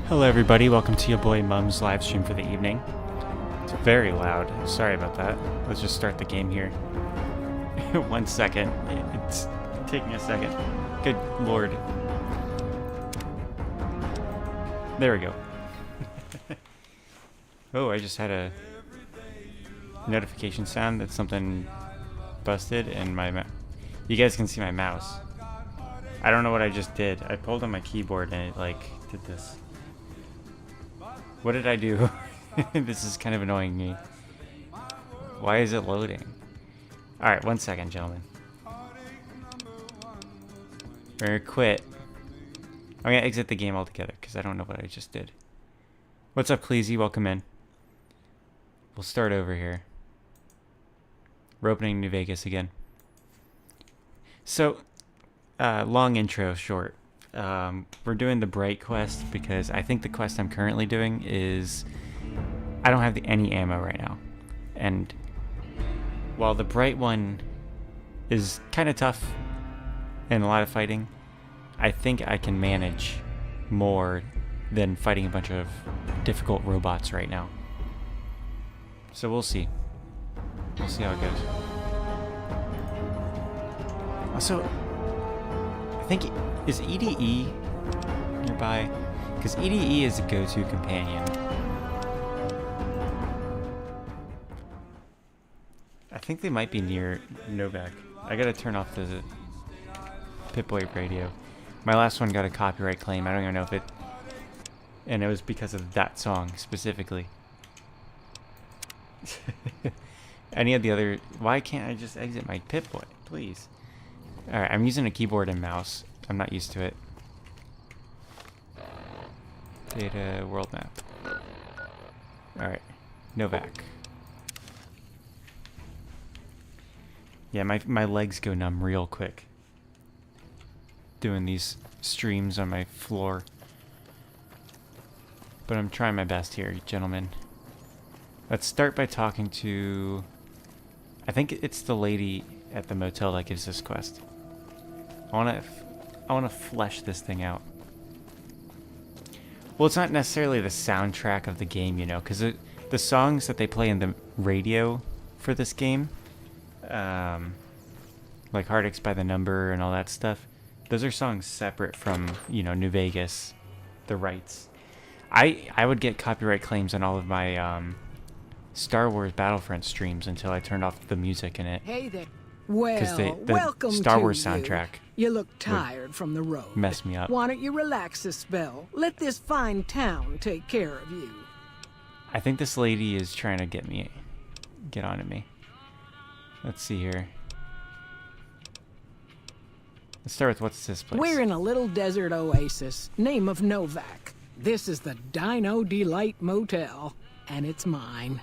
Hello everybody, welcome to your boy Mum's live stream for the evening. It's very loud, sorry about that. Let's just start the game here. 1 second, it's taking a second. Good lord. There we go. Oh, I just had a notification sound that something busted in my you guys can see my mouse. I don't know what I just did. I pulled on my keyboard and it like did this. What did I do? This is kind of annoying me. Why is it loading? Alright, 1 second, gentlemen. We're gonna quit. I'm gonna exit the game altogether because I don't know what I just did. What's up, Cleasy? Welcome in. We'll start over here. We're opening New Vegas again. So, long intro, short. We're doing the Bright quest because I think the quest I'm currently doing is I don't have any ammo right now. And while the Bright one is kind of tough and a lot of fighting, I think I can manage more than fighting a bunch of difficult robots right now. So we'll see. We'll see how it goes. Also, I think, is EDE nearby? Because EDE is a go-to companion. I think they might be near Novak. I gotta turn off the Pip-Boy radio. My last one got a copyright claim. I don't even know if it... And it was because of that song, specifically. Any of the other... Why can't I just exit my Pip-Boy, please? Alright, I'm using a keyboard and mouse. I'm not used to it. Data world map. Alright. Novak. Yeah, my legs go numb real quick. Doing these streams on my floor. But I'm trying my best here, gentlemen. Let's start by talking to... I think it's the lady at the motel that gives this quest. I wanna flesh this thing out. Well, it's not necessarily the soundtrack of the game, you know, because the songs that they play in the radio for this game, like Heartaches by the Number and all that stuff, those are songs separate from, you know, New Vegas, the rights. I would get copyright claims on all of my Star Wars Battlefront streams until I turned off the music in it. Hey there. Well, the welcome Star to Wars soundtrack. You look tired from the road. Mess me up. Why don't you relax a spell? Let this fine town take care of you. I think this lady is trying to get on at me. Let's see here. Let's start with what's this place? We're in a little desert oasis, name of Novak. This is the Dino Delight Motel, and it's mine.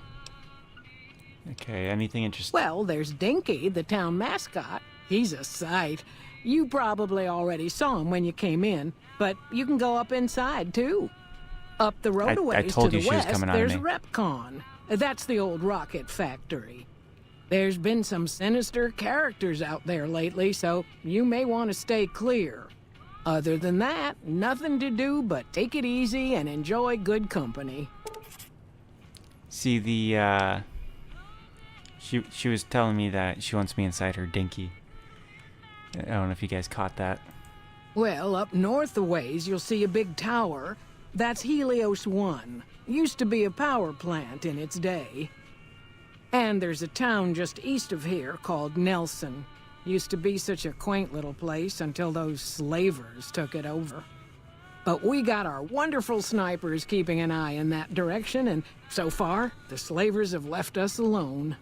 Okay, anything interesting? Well, there's Dinky, the town mascot. He's a sight. You probably already saw him when you came in, but you can go up inside, too. Up the roadways to the west, there's Repcon. That's the old rocket factory. There's been some sinister characters out there lately, so you may want to stay clear. Other than that, nothing to do but take it easy and enjoy good company. See, the, She was telling me that she wants me inside her Dinky. I don't know if you guys caught that. Well, up north a ways, you'll see a big tower. That's Helios 1. Used to be a power plant in its day. And there's a town just east of here called Nelson. Used to be such a quaint little place until those slavers took it over. But we got our wonderful snipers keeping an eye in that direction, and so far, the slavers have left us alone.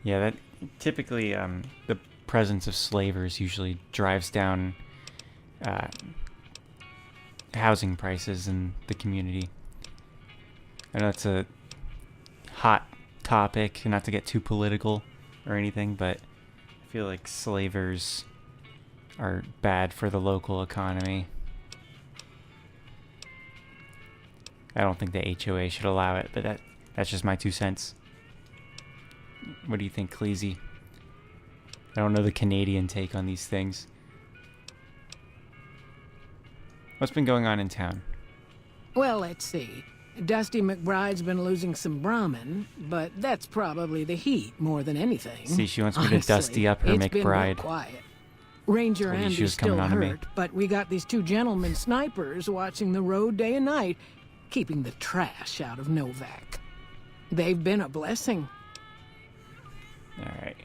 Yeah, that typically the presence of slavers usually drives down housing prices in the community. I know it's a hot topic, not to get too political or anything, but I feel like slavers are bad for the local economy. I don't think the HOA should allow it, but that's just my 2 cents. What do you think, Cleasy? I don't know the Canadian take on these things. What's been going on in town? Well, let's see. Dusty McBride's been losing some Brahmin, but that's probably the heat more than anything. See, she wants me to Honestly, dusty up her it's McBride. been real quiet. Ranger Andy's still hurt, but we got these 2 gentlemen snipers watching the road day and night, keeping the trash out of Novak. They've been a blessing. Alright.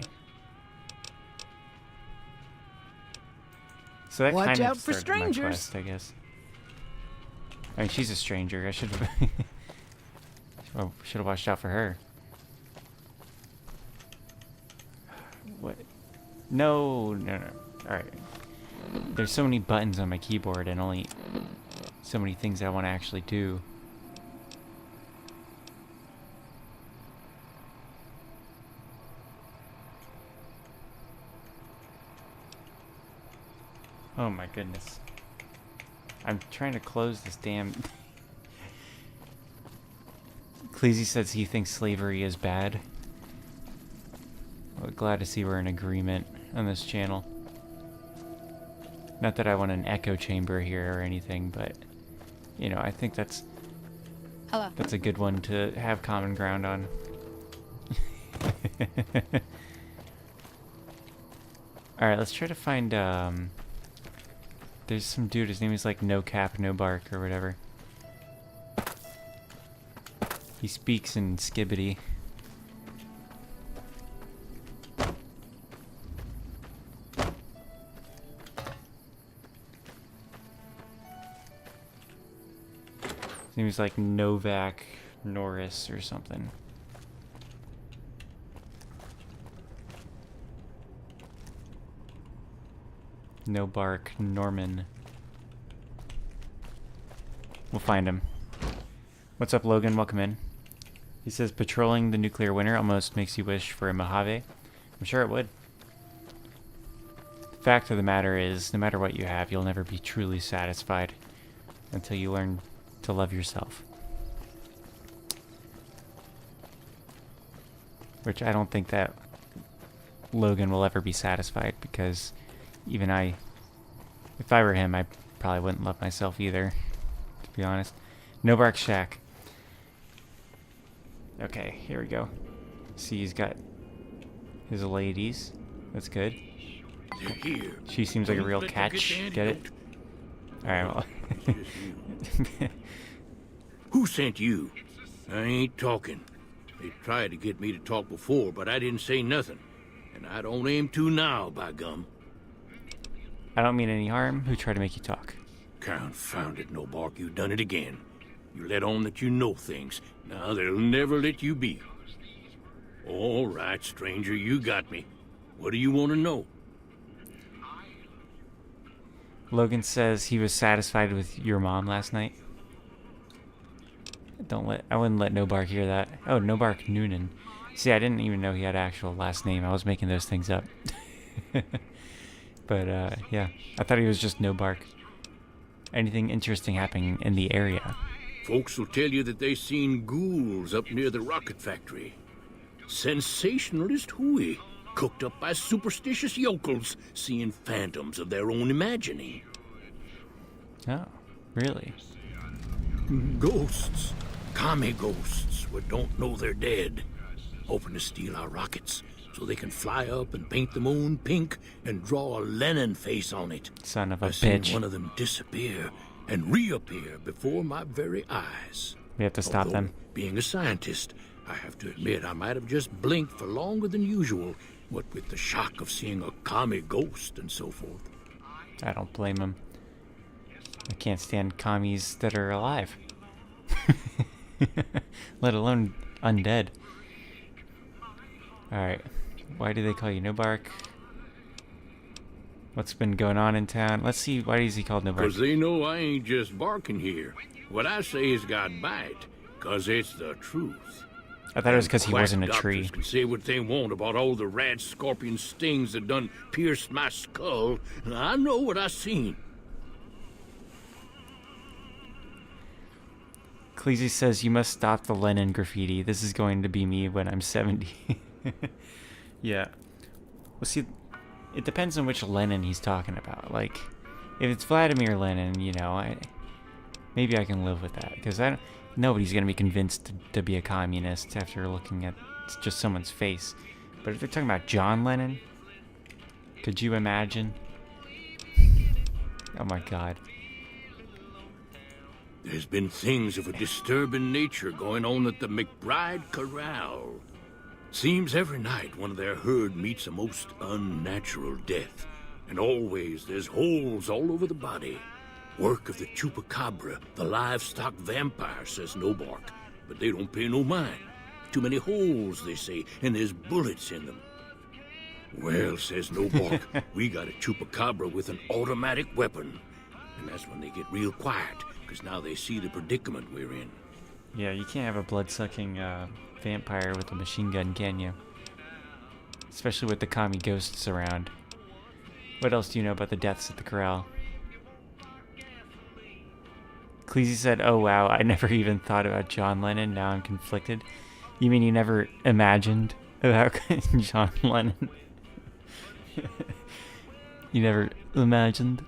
So that Watch kind of out for started my strangers. quest, I guess. I mean, she's a stranger. I should have watched out for her. What? No. Alright. There's so many buttons on my keyboard and only so many things I want to actually do. Oh my goodness. I'm trying to close this damn... Cleasy says he thinks slavery is bad. Well, glad to see we're in agreement on this channel. Not that I want an echo chamber here or anything, but... You know, I think that's... Hello. That's a good one to have common ground on. Alright, let's try to find, there's some dude, his name is like No Cap, No Bark, or whatever. He speaks in Skibbity. His name is like Novak Norris or something. No Bark, Norman. We'll find him. What's up, Logan? Welcome in. He says, patrolling the nuclear winter almost makes you wish for a Mojave. I'm sure it would. The fact of the matter is, no matter what you have, you'll never be truly satisfied until you learn to love yourself. Which I don't think that Logan will ever be satisfied, because even if I were him, I probably wouldn't love myself either, to be honest. No Bark Shack. Okay, here we go. See, he's got his ladies. That's good. She seems like a real catch. Get it? Alright, well. Who sent you? I ain't talking. They tried to get me to talk before, but I didn't say nothing. And I don't aim to now, by gum. I don't mean any harm. Who tried to make you talk? Confound it, No Bark, you done it again. You let on that you know things. Now they'll never let you be. All right, stranger, you got me. What do you want to know? Logan says he was satisfied with your mom last night. I wouldn't let No Bark hear that. Oh, No Bark Noonan. See, I didn't even know he had an actual last name. I was making those things up. But, yeah. I thought he was just No Bark. Anything interesting happening in the area? Folks will tell you that they seen ghouls up near the rocket factory. Sensationalist hooey, cooked up by superstitious yokels, seeing phantoms of their own imagining. Oh, really? Ghosts. Commie ghosts who don't know they're dead. Hoping to steal our rockets so they can fly up and paint the moon pink and draw a Lenin face on it. Son of a bitch. bitch. One of them disappear and reappear before my very eyes. We have to stop them. Being a scientist, I have to admit I might have just blinked for longer than usual, what with the shock of seeing a commie ghost and so forth. I don't blame him. I can't stand commies that are alive. Let alone undead. Alright. Why do they call you No Bark? What's been going on in town? Let's see, why is he called No Bark? Because they know I ain't just barking here. What I say has got bite, because it's the truth. I thought it was because he wasn't a tree. Doctors can say what they want about all the rat scorpion stings that done pierced my skull. I know what I seen. Cleasy says, you must stop the Lenin graffiti. This is going to be me when I'm 70. Yeah. Well, see, it depends on which Lenin he's talking about. Like, if it's Vladimir Lenin, you know, Maybe I can live with that, because nobody's going to be convinced to be a communist after looking at just someone's face. But if they're talking about John Lennon, could you imagine? Oh my god. There's been things of a disturbing nature going on at the McBride Corral. Seems every night one of their herd meets a most unnatural death. And always there's holes all over the body. Work of the chupacabra, the livestock vampire, says Nobark. But they don't pay no mind. Too many holes, they say, and there's bullets in them. Well, says Nobark, we got a chupacabra with an automatic weapon. And that's when they get real quiet, because now they see the predicament we're in. Yeah, you can't have a blood-sucking vampire with a machine gun, can you? Especially with the commie ghosts around. What else do you know about the deaths at the corral? Cleese said, oh wow, I never even thought about John Lennon, now I'm conflicted. You mean you never imagined about John Lennon? You never imagined?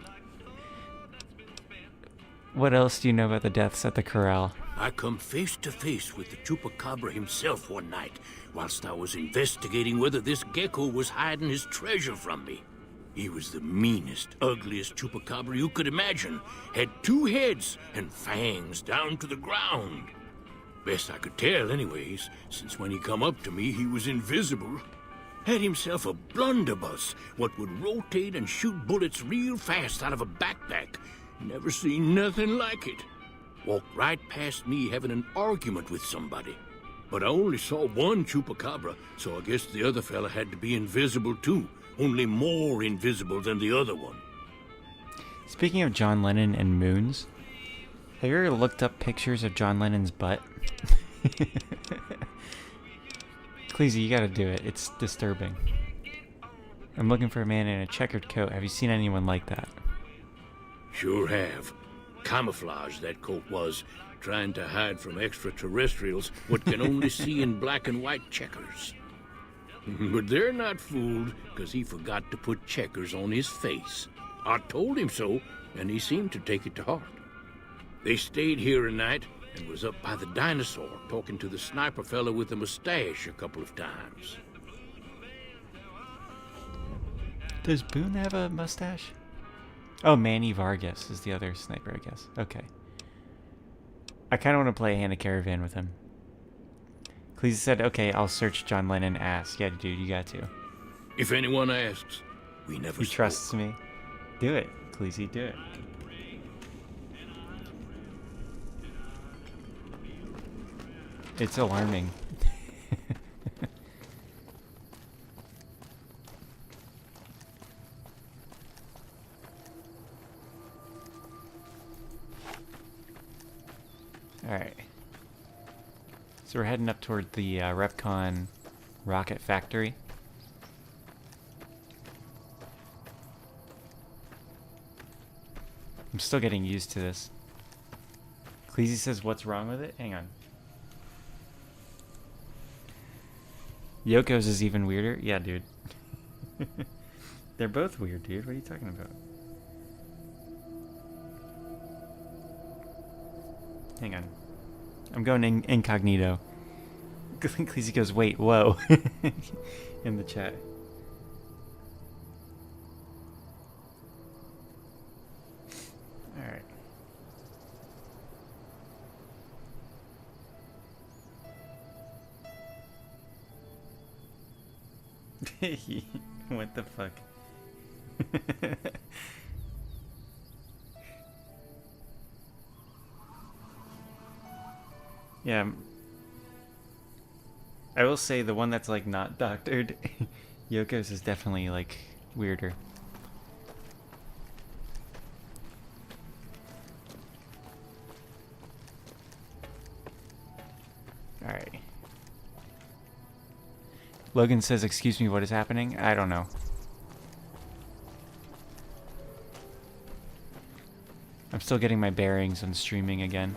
What else do you know about the deaths at the corral? I come face to face with the chupacabra himself one night, whilst I was investigating whether this gecko was hiding his treasure from me. He was the meanest, ugliest chupacabra you could imagine. Had 2 heads and fangs down to the ground. Best I could tell anyways, since when he come up to me, he was invisible. Had himself a blunderbuss, what would rotate and shoot bullets real fast out of a backpack. Never seen nothing like it. Walked right past me having an argument with somebody. But I only saw one chupacabra, so I guess the other fella had to be invisible too. Only more invisible than the other one. Speaking of John Lennon and moons, have you ever looked up pictures of John Lennon's butt? Cleese, you gotta do it. It's disturbing. I'm looking for a man in a checkered coat. Have you seen anyone like that? Sure have. Camouflage that coat was, trying to hide from extraterrestrials what can only see in black and white checkers. But they're not fooled, because he forgot to put checkers on his face. I told him so, and he seemed to take it to heart. They stayed here a night and was up by the dinosaur talking to the sniper fella with the mustache a couple of times. Does Boone have a mustache? Oh, Manny Vargas is the other sniper, I guess. Okay. I kind of want to play Hannah Caravan with him. Cleese said, okay, I'll search John Lennon ass. Yeah, dude, you got to. If anyone asks, we never He spoke. trusts me. Do it, Cleese, do it. It's alarming. Alright. So we're heading up toward the Repcon rocket factory. I'm still getting used to this. Cleese says, what's wrong with it? Hang on. Yoko's is even weirder? Yeah, dude. They're both weird, dude. What are you talking about? Hang on. I'm going incognito. Cleese goes, wait, whoa. In the chat. Alright. What the fuck? Yeah. I will say the one that's like not doctored, Yoko's is definitely like weirder. Alright. Logan says, excuse me, what is happening? I don't know. I'm still getting my bearings on streaming again.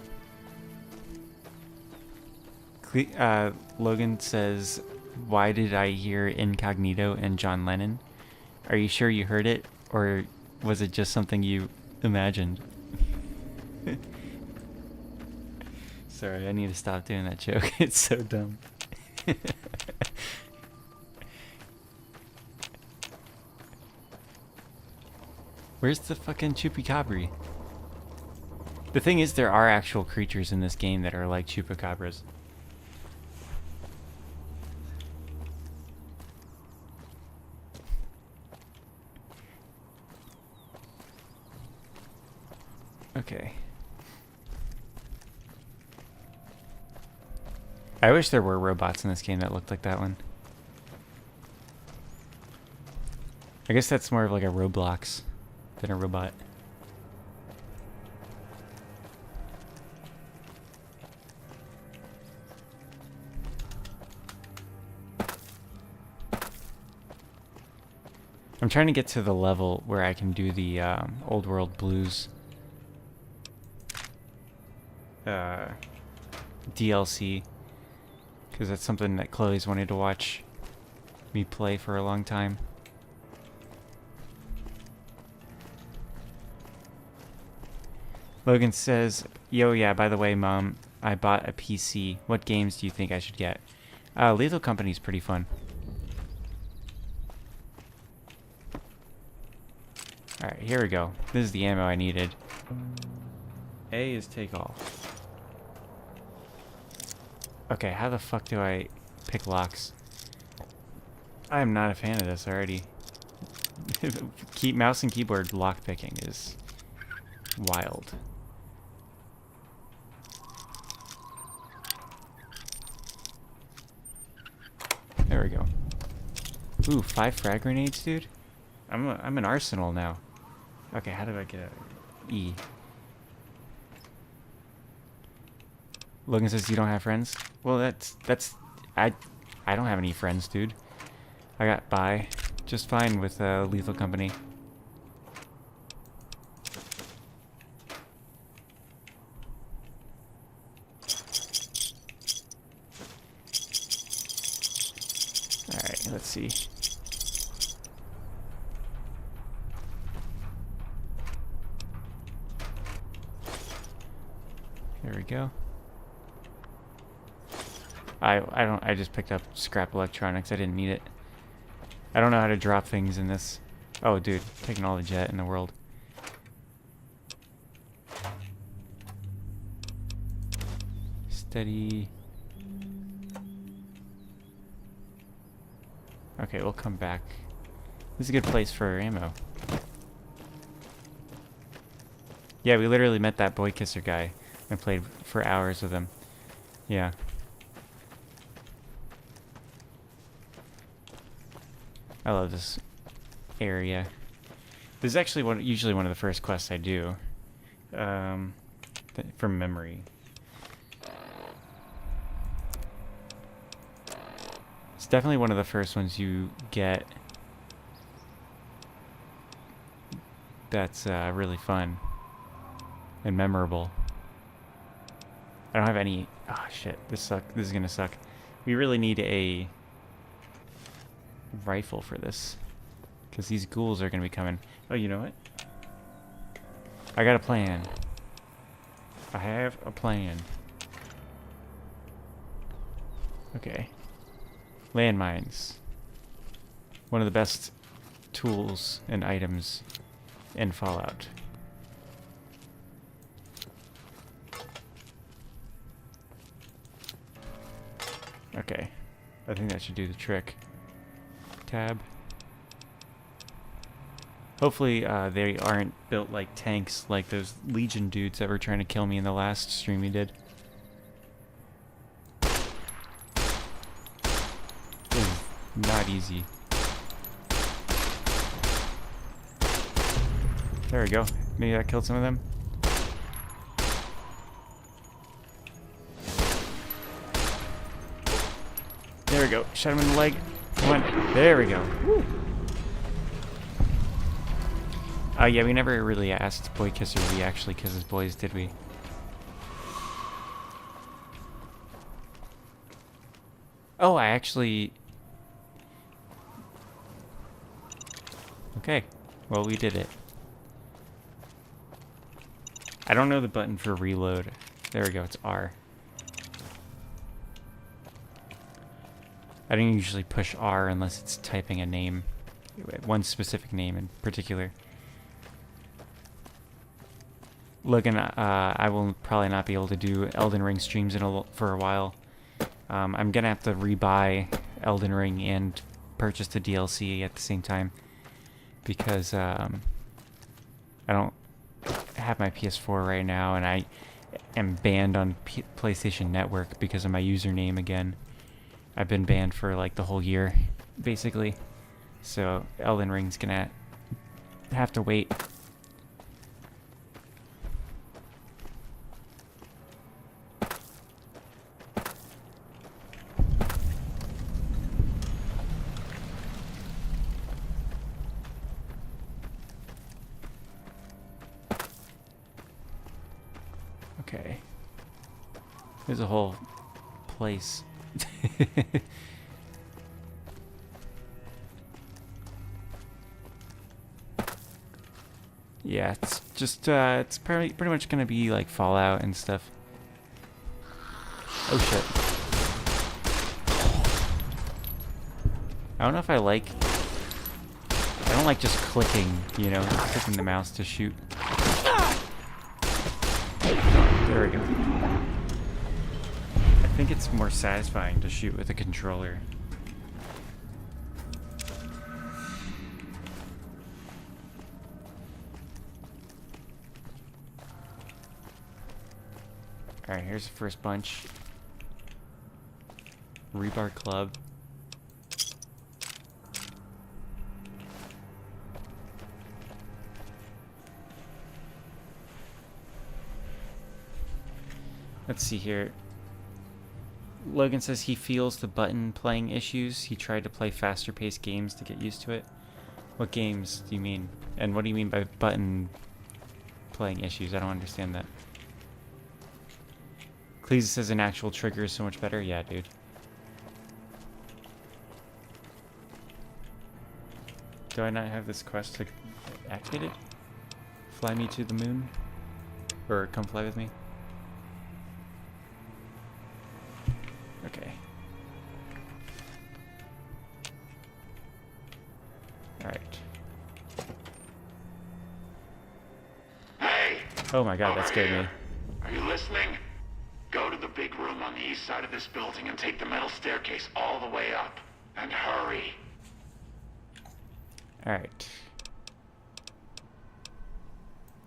Logan says, why did I hear Incognito and John Lennon? Are you sure you heard it? Or was it just something you imagined? Sorry, I need to stop doing that joke. It's so dumb. Where's the fucking chupacabra? The thing is, there are actual creatures in this game that are like chupacabras. Okay. I wish there were robots in this game that looked like that one. I guess that's more of like a Roblox than a robot. I'm trying to get to the level where I can do the Old World Blues DLC, because that's something that Chloe's wanted to watch me play for a long time. Logan says, yo, yeah, by the way, Mom, I bought a PC. What games do you think I should get? Lethal Company's pretty fun. Alright, here we go. This is the ammo I needed. A is take all. Okay, how the fuck do I pick locks? I am not a fan of this already. Mouse and keyboard lock picking is wild. There we go. Ooh, 5 frag grenades, dude? I'm an arsenal now. Okay, how do I get a E? Logan says you don't have friends? Well, I don't have any friends, dude. I got by just fine with Lethal Company. Alright, let's see. There we go. I just picked up scrap electronics. I didn't need it. I don't know how to drop things in this. Oh, dude, taking all the jet in the world. Steady. Okay, we'll come back. This is a good place for ammo. Yeah, we literally met that boy kisser guy and played for hours with him. Yeah. I love this area. This is actually usually one of the first quests I do. From memory. It's definitely one of the first ones you get that's really fun and memorable. I don't have any... Oh, shit. This is gonna suck. We really need a rifle for this, because these ghouls are gonna be coming. Oh, you know what? I got a plan. I have a plan. Okay. Landmines. One of the best tools and items in Fallout. Okay. I think that should do the trick. Tab. Hopefully they aren't built like tanks like those Legion dudes that were trying to kill me in the last stream we did. This is not easy. There we go. Maybe that killed some of them. There we go. Shot him in the leg. Come on. There we go. Woo. Yeah, we never really asked Boy Kisser if he actually kisses boys, did we? Oh, I actually... Okay. Well, we did it. I don't know the button for reload. There we go, it's R. I don't usually push R unless it's typing a name, one specific name in particular. Logan, I will probably not be able to do Elden Ring streams for a while. I'm gonna have to rebuy Elden Ring and purchase the DLC at the same time because I don't have my PS4 right now, and I am banned on PlayStation Network because of my username again. I've been banned for like the whole year, basically. So Elden Ring's gonna have to wait. Okay. There's a whole place. Yeah, it's just, it's pretty much gonna be like Fallout and stuff. Oh shit. I don't know if I don't like just clicking, you know, clicking the mouse to shoot. There we go. I think it's more satisfying to shoot with a controller. Alright, here's the first bunch. Rebar Club. Let's see here. Logan says he feels the button playing issues. He tried to play faster paced games to get used to it. What games do you mean? And what do you mean by button playing issues? I don't understand that. Cleese says an actual trigger is so much better. Yeah, dude. Do I not have this quest activated? Fly me to the moon? Or come fly with me? Okay. Alright. Hey! Oh my god, that scared me. Are you listening? Go to the big room on the east side of this building and take the metal staircase all the way up. And hurry. Alright.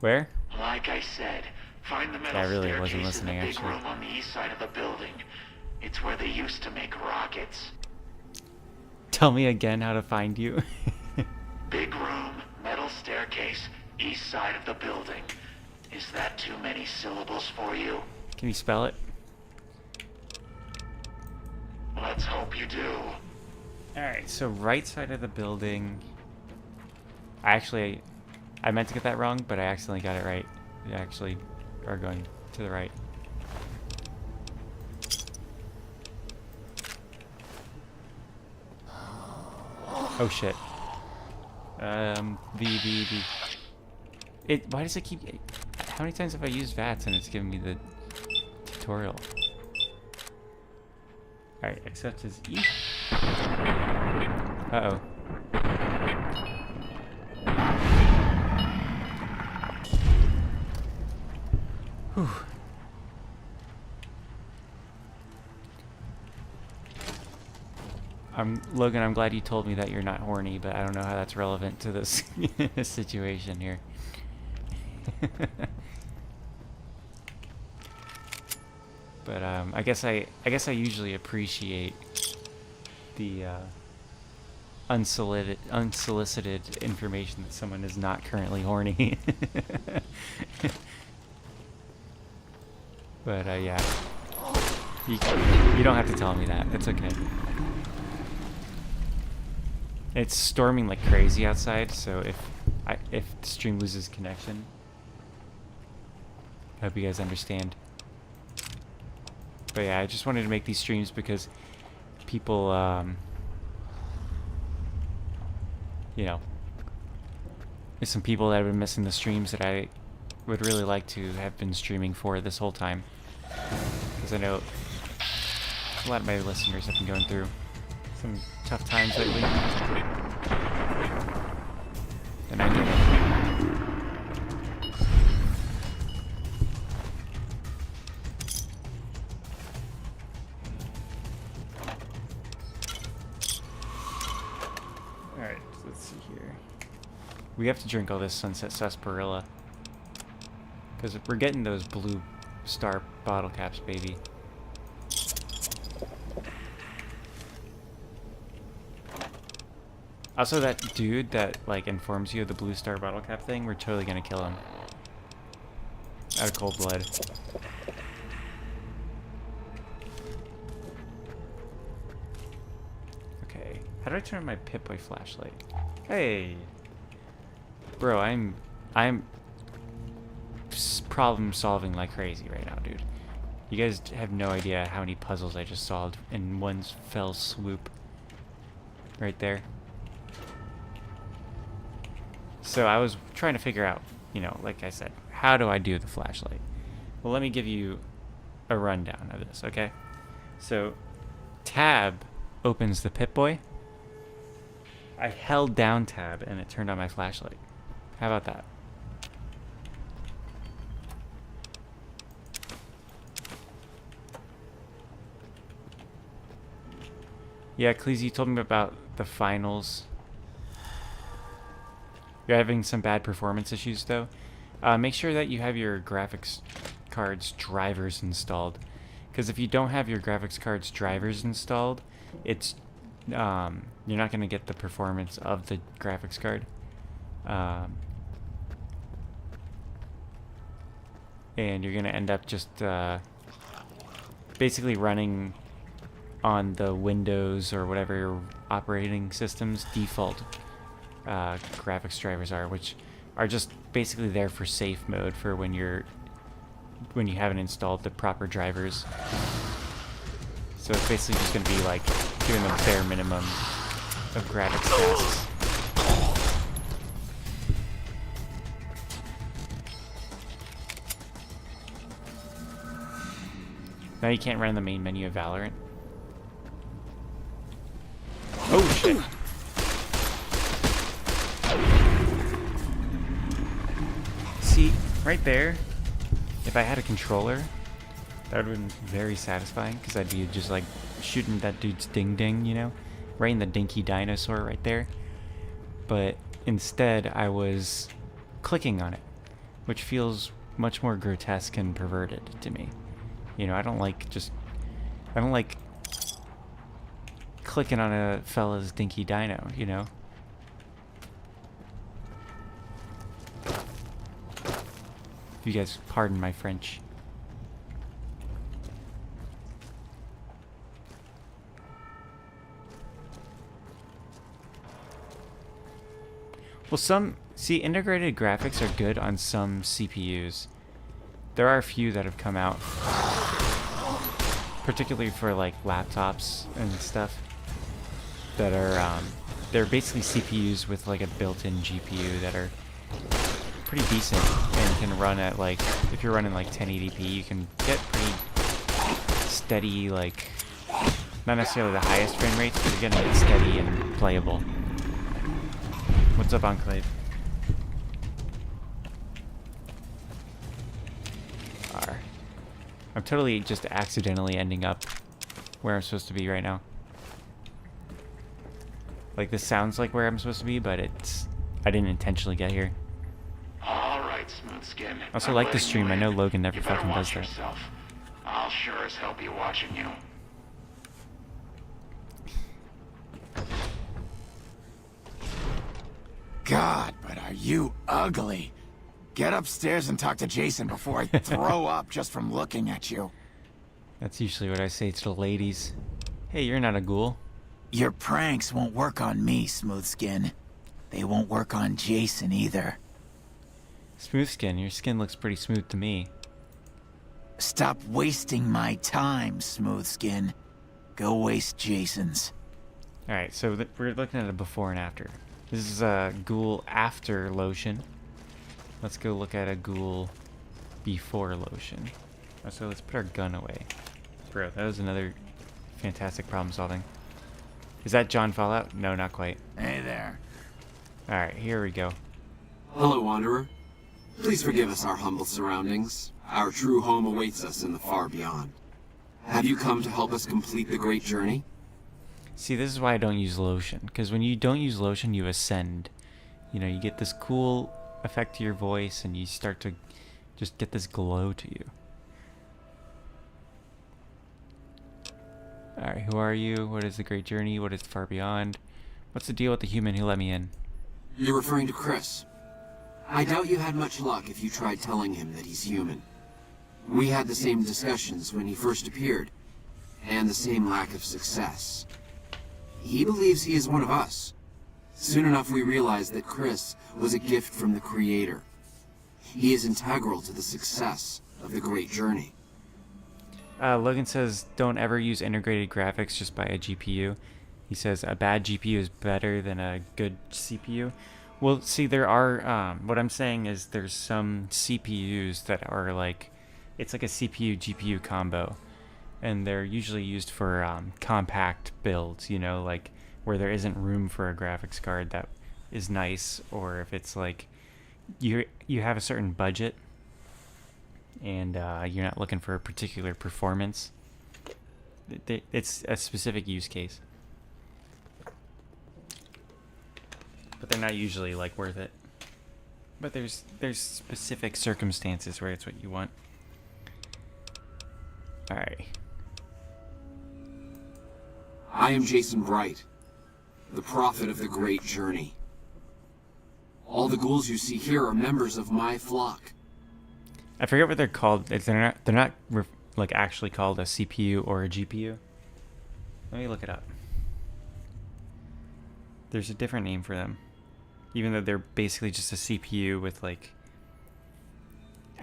Where? Like I said, find the metal I really staircase wasn't listening, in the big actually. room on the east side of the building. It's where they used to make rockets. Tell me again how to find you. Big room, metal staircase, east side of the building. Is that too many syllables for you? Can you spell it? Let's hope you do. Alright, so right side of the building. I meant to get that wrong, but I accidentally got it right. We actually are going to the right. Oh shit. Why does it keep... How many times have I used VATS and it's giving me the tutorial? Alright, accept as E. Uh-oh. Whew. Logan, I'm glad you told me that you're not horny, but I don't know how that's relevant to this situation here. But I guess I usually appreciate the unsolicited information that someone is not currently horny. But yeah, you don't have to tell me that. It's okay. It's storming like crazy outside, so if the stream loses connection, I hope you guys understand. But yeah, I just wanted to make these streams because people, you know, there's some people that have been missing the streams that I would really like to have been streaming for this whole time. Because I know a lot of my listeners have been going through some tough times lately. And I get it. Alright, let's see here. We have to drink all this Sunset Sarsaparilla. Because we're getting those blue star bottle caps, baby. Also, that dude that, like, informs you of the blue star bottle cap thing, we're totally gonna kill him. Out of cold blood. Okay. How do I turn on my Pip-Boy flashlight? Hey! Bro, I'm problem solving like crazy right now, dude. You guys have no idea how many puzzles I just solved in one fell swoop. Right there. So I was trying to figure out, you know, like I said, how do I do the flashlight? Well, let me give you a rundown of this, okay? So, tab opens the Pip-Boy. I held down tab and it turned on my flashlight. How about that? Yeah, Cleese, you told me about the finals. You're having some bad performance issues, though. Make sure that you have your graphics card's drivers installed. Because if you don't have your graphics card's drivers installed, it's you're not going to get the performance of the graphics card. And you're going to end up just basically running on the Windows or whatever your operating system's default graphics drivers are, which are just basically there for safe mode for when you haven't installed the proper drivers. So it's basically just going to be like doing the bare minimum of graphics tasks. Now you can't run the main menu of Valorant. Oh shit! See, right there, if I had a controller, that would have been very satisfying, because I'd be just like shooting that dude's ding-ding, you know? Right in the dinky dinosaur right there. But instead, I was clicking on it, which feels much more grotesque and perverted to me. You know, I don't like clicking on a fella's dinky dino, you know? If you guys pardon my French. Well, integrated graphics are good on some CPUs. There are a few that have come out, particularly for like laptops and stuff, that are they're basically CPUs with like a built-in GPU that are pretty decent and can run at like, if you're running like 1080p, you can get pretty steady, like not necessarily the highest frame rates, but you're gonna get steady and playable. What's up, Enclave? I'm totally just accidentally ending up where I'm supposed to be right now. Like, this sounds like where I'm supposed to be, but I didn't intentionally get here. Alright, Smooth Skin. I also like the stream. I know Logan never fucking does that. Yourself. I'll sure as hell be watching you. God, but are you ugly. Get upstairs and talk to Jason before I throw up just from looking at you. That's usually what I say to the ladies. Hey, you're not a ghoul. Your pranks won't work on me, Smooth Skin. They won't work on Jason either. Smooth Skin, your skin looks pretty smooth to me. Stop wasting my time, Smooth Skin. Go waste Jason's. Alright, so we're looking at a before and after. This is a ghoul after lotion. Let's go look at a ghoul before lotion. So let's put our gun away. Bro, that was another fantastic problem solving. Is that John Fallout? No, not quite. Hey there. Alright, here we go. Hello, Wanderer. Please forgive us our humble surroundings. Our true home awaits us in the far beyond. Have you come to help us complete the great journey? See, this is why I don't use lotion. Because when you don't use lotion, you ascend. You know, you get this cool effect to your voice, and you start to just get this glow to you. Alright, who are you? What is the great journey? What is the far beyond? What's the deal with the human who let me in? You're referring to Chris. I doubt you had much luck if you tried telling him that he's human. We had the same discussions when he first appeared, and the same lack of success. He believes he is one of us. Soon enough we realized that Chris was a gift from the Creator. He is integral to the success of the great journey. Logan says, don't ever use integrated graphics, just buy a GPU. He says, a bad GPU is better than a good CPU. Well, see, there are, what I'm saying is there's some CPUs that are like, it's like a CPU-GPU combo. And they're usually used for compact builds, you know, like where there isn't room for a graphics card that is nice, or if it's like you have a certain budget and you're not looking for a particular performance. It's a specific use case. But they're not usually like worth it. But there's specific circumstances where it's what you want. Alright. I am Jason Bright, the prophet of the great journey. All the ghouls you see here are members of my flock. I forget what they're called. They're not like actually called a CPU or a GPU. Let me look it up. There's a different name for them, even though they're basically just a CPU with like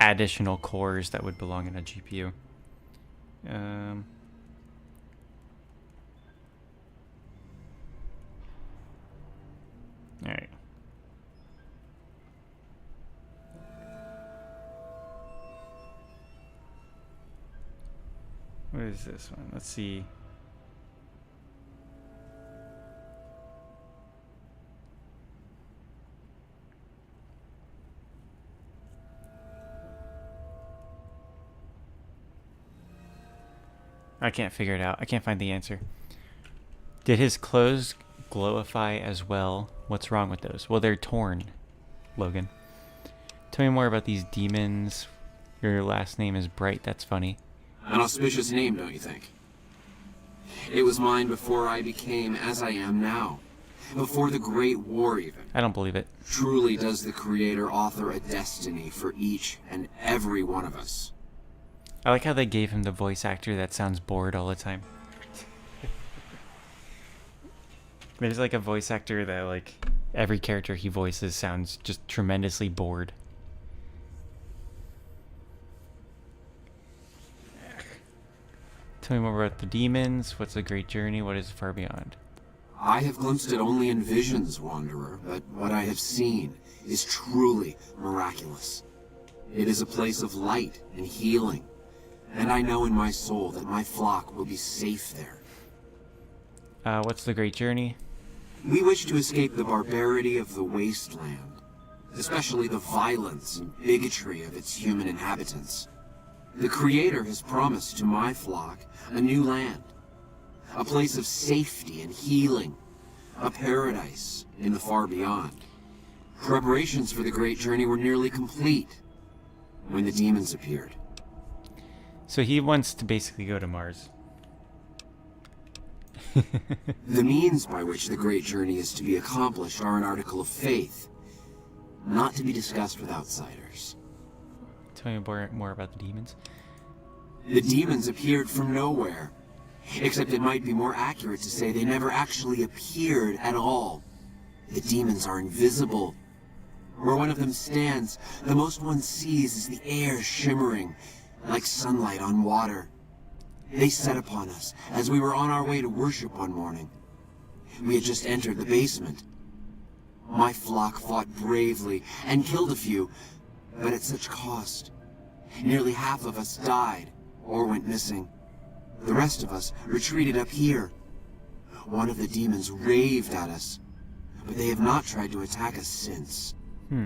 additional cores that would belong in a GPU. All right. What is this one? Let's see. I can't figure it out. I can't find the answer. Did his clothes glowify as well? What's wrong with those? Well, they're torn, Logan. Tell me more about these demons. Your last name is Bright. That's funny. An auspicious name, don't you think? It was mine before I became as I am now. Before the Great War, even. I don't believe it. Truly does the Creator author a destiny for each and every one of us. I like how they gave him the voice actor that sounds bored all the time. There's like a voice actor that like every character he voices sounds just tremendously bored. Tell me more about the demons. What's the great journey? What is far beyond? I have glimpsed it only in visions, Wanderer, but what I have seen is truly miraculous. It is a place of light and healing, and I know in my soul that my flock will be safe there. What's the great journey? We wish to escape the barbarity of the wasteland, especially the violence and bigotry of its human inhabitants. The Creator has promised to my flock a new land, a place of safety and healing, a paradise in the far beyond. Preparations for the great journey were nearly complete when the demons appeared. So he wants to basically go to Mars. The means by which the great journey is to be accomplished are an article of faith, not to be discussed with outsiders. Tell me more about the demons. The demons appeared from nowhere, except it might be more accurate to say they never actually appeared at all. The demons are invisible. Where one of them stands, the most one sees is the air shimmering, like sunlight on water. They set upon us as we were on our way to worship one morning. We had just entered the basement. My flock fought bravely and killed a few, but at such cost. Nearly half of us died or went missing. The rest of us retreated up here. one of the demons raved at us, but they have not tried to attack us since.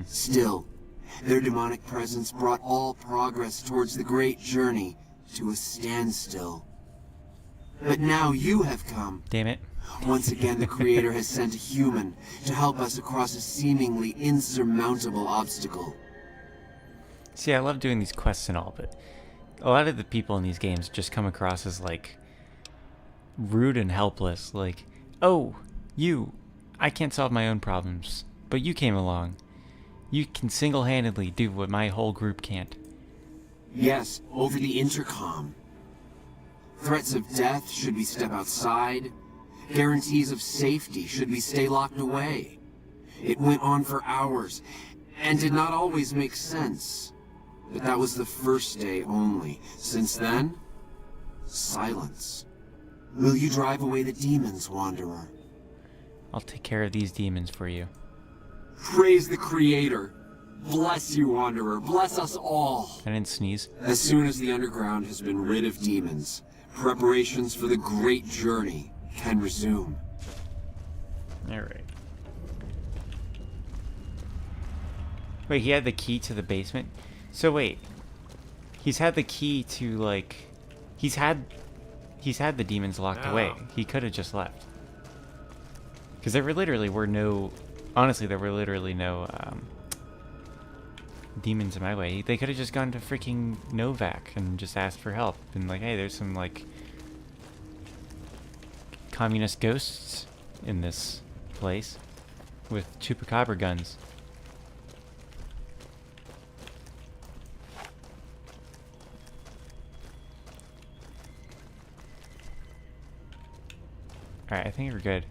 Still, their demonic presence brought all progress towards the great journey to a standstill. But now you have come. Damn it. Once again, the Creator has sent a human to help us across a seemingly insurmountable obstacle. See, I love doing these quests and all, but a lot of the people in these games just come across as, like, rude and helpless. Like, oh, I can't solve my own problems, but you came along. You can single-handedly do what my whole group can't. Yes, over the intercom. Threats of death should we step outside. Guarantees of safety should we stay locked away. It went on for hours, and did not always make sense. But that was the first day only. Since then, silence. Will you drive away the demons, Wanderer? I'll take care of these demons for you. Praise the Creator. Bless you, Wanderer. Bless us all. I didn't sneeze. As soon as the underground has been rid of demons, preparations for the great journey can resume. Alright. Wait, he had the key to the basement? So wait. He's had the key to, like... He's had the demons locked away. He could have just left. Because there were literally no... Honestly, there were literally no demons in my way. They could have just gone to freaking Novak and just asked for help. And like, hey, there's some, like... communist ghosts in this place with chupacabra guns. Alright, I think we're good.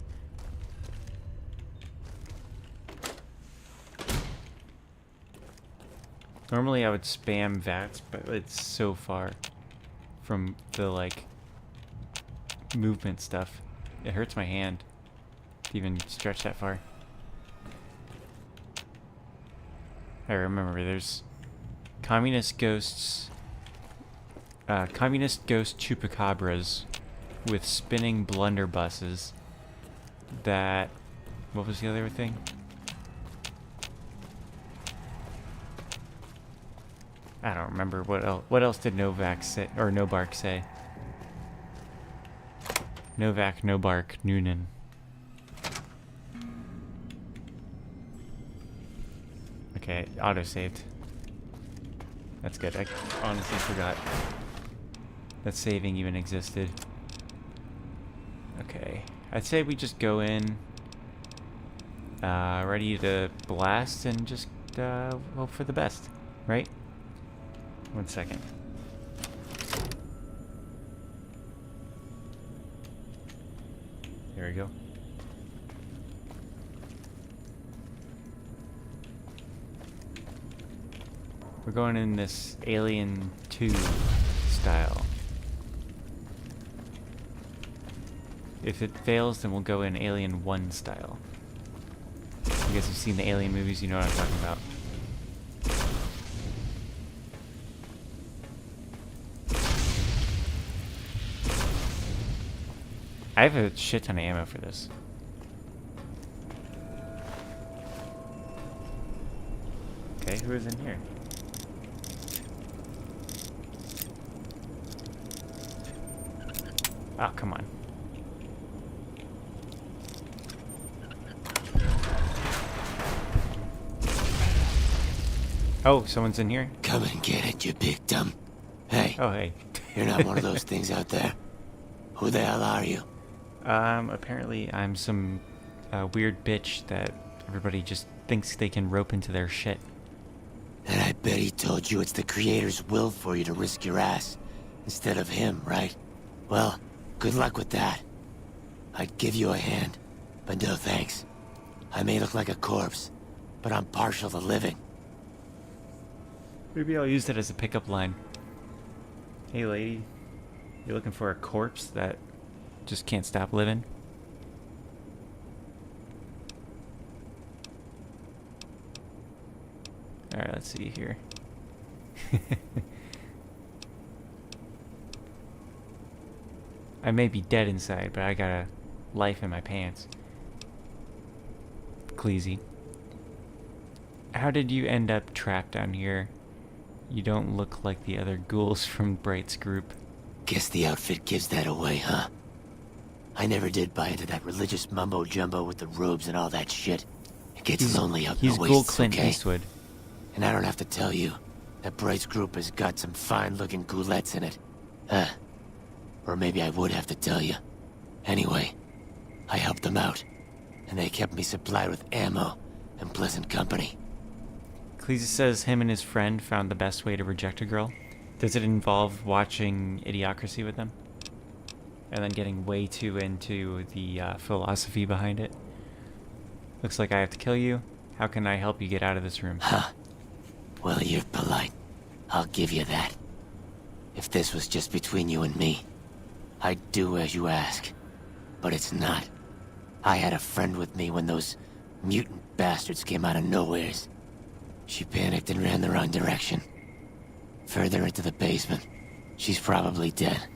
Normally I would spam VATS, but it's so far from the, like, movement stuff. It hurts my hand to even stretch that far. I remember there's communist ghosts, communist ghost chupacabras with spinning blunderbusses that... What was the other thing? I don't remember what else. What else did Novak say, or Nobark say? Novak, Nobark, Noonan. Okay, auto-saved. That's good. I honestly forgot that saving even existed. Okay. I'd say we just go in, ready to blast and just hope for the best, right? 1 second. There we go. We're going in this Alien 2 style. If it fails, then we'll go in Alien 1 style. You guys have seen the Alien movies, you know what I'm talking about. I have a shit ton of ammo for this. Okay, who is in here? Oh, come on. Oh, someone's in here? Come and get it, you big dumb. Hey. Oh, hey. You're not one of those things out there. Who the hell are you? Apparently I'm some weird bitch that everybody just thinks they can rope into their shit. And I bet he told you it's the Creator's will for you to risk your ass instead of him, right? Well, good luck with that. I'd give you a hand, but no thanks. I may look like a corpse, but I'm partial to living. Maybe I'll use that as a pickup line. Hey lady, you're looking for a corpse that just can't stop living? Alright, let's see here. I may be dead inside, but I gotta life in my pants. Cleasy. How did you end up trapped down here? You don't look like the other ghouls from Bright's group. Guess the outfit gives that away, huh? I never did buy into that religious mumbo-jumbo with the robes and all that shit. It gets lonely out in the He's Ghoul wastes, Clint okay? Eastwood. And I don't have to tell you that Bright's group has got some fine-looking ghoulettes in it. Or maybe I would have to tell you. Anyway, I helped them out, and they kept me supplied with ammo and pleasant company. Cleese says him and his friend found the best way to reject a girl. Does it involve watching Idiocracy with them? And then getting way too into the philosophy behind it? Looks like I have to kill you. How can I help you get out of this room? Huh. Well, you're polite. I'll give you that. If this was just between you and me, I'd do as you ask. But it's not. I had a friend with me when those mutant bastards came out of nowheres. She panicked and ran the wrong direction. Further into the basement. She's probably dead.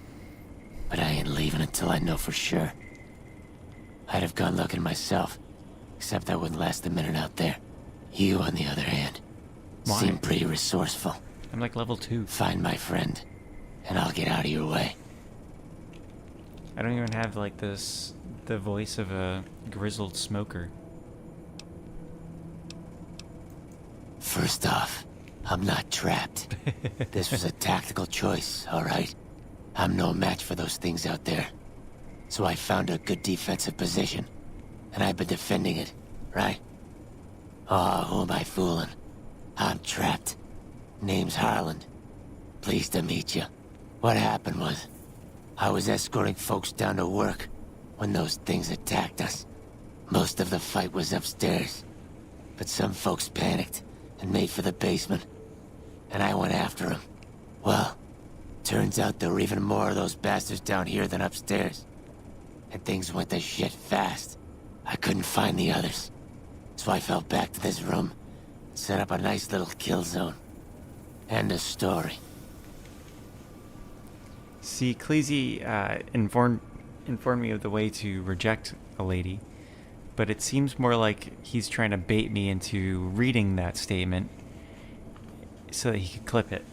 But I ain't leaving until I know for sure. I'd have gone looking myself, except I wouldn't last a minute out there. You, on the other hand, Why? seem pretty resourceful. I'm like level 2. Find my friend, and I'll get out of your way. I don't even have like the voice of a grizzled smoker. First off, I'm not trapped. This was a tactical choice, alright? I'm no match for those things out there. So I found a good defensive position, and I've been defending it, right? Oh, who am I fooling? I'm trapped. Name's Harland. Pleased to meet you. What happened was, I was escorting folks down to work when those things attacked us. Most of the fight was upstairs, but some folks panicked and made for the basement, and I went after them. Well, turns out there were even more of those bastards down here than upstairs, and things went to shit fast. I couldn't find the others, so I fell back to this room and set up a nice little kill zone. End of story. See, Cleese informed me of the way to reject a lady, but it seems more like he's trying to bait me into reading that statement so that he could clip it.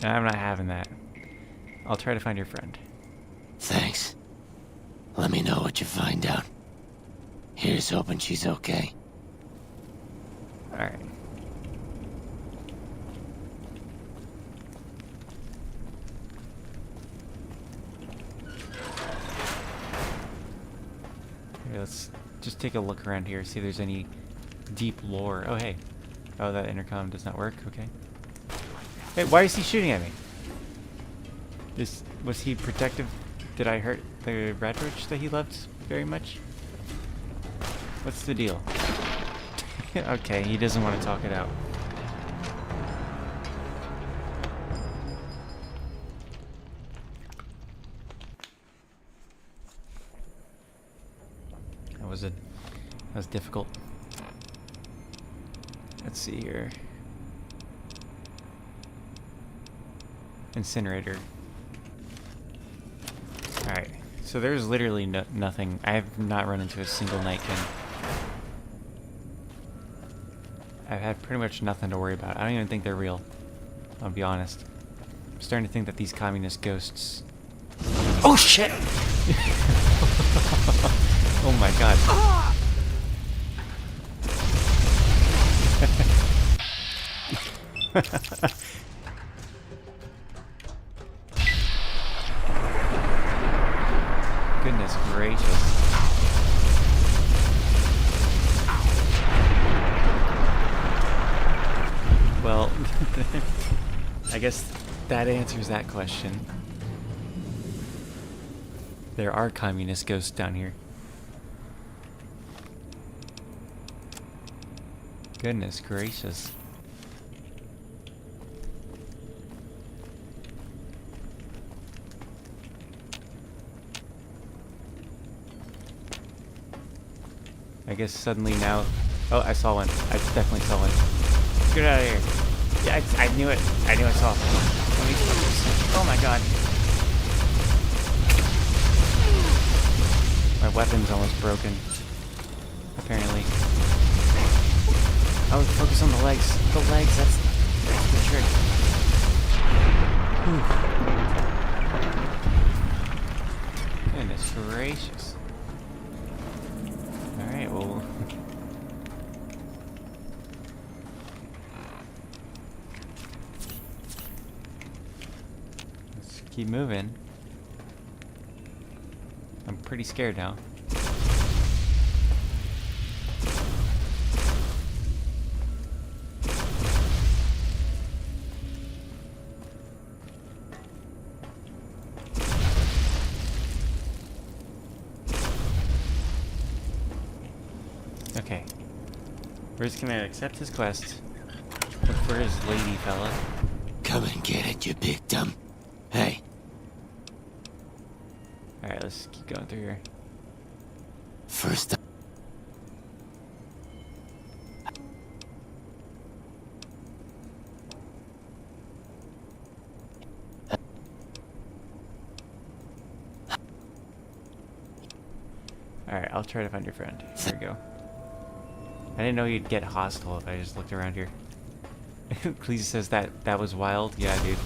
I'm not having that. I'll try to find your friend. Thanks. Let me know what you find out. Here's hoping she's okay. Alright. Okay, let's just take a look around here, see if there's any deep lore. Oh, hey. Oh, that intercom does not work? Okay. Hey, why is he shooting at me? Was he protective? Did I hurt the Radroach that he loved very much? What's the deal? Okay, he doesn't want to talk it out. That was difficult. Let's see here. Incinerator. Alright, so there's literally nothing. I have not run into a single Nightkin. I've had pretty much nothing to worry about. I don't even think they're real. I'll be honest. I'm starting to think that these communist ghosts... Oh shit! Oh my god. Goodness gracious. Well, I guess that answers that question. There are communist ghosts down here. Goodness gracious. I guess suddenly now... Oh, I saw one. I definitely saw one. Get out of here. Yeah, I knew it. I knew I saw it. Oh my god. My weapon's almost broken. Apparently. Oh, focus on the legs. The legs, that's the trick. Whew. Goodness gracious. Alright, well... let's keep moving. I'm pretty scared now. Okay. We're just gonna accept his quest. Look for his lady fella. Come and get it, you big dumb. Hey. Alright, let's keep going through here. First up. Alright, I'll try to find your friend. Here we go. I didn't know you'd get hostile if I just looked around here. Cleese says that was wild. Yeah, dude.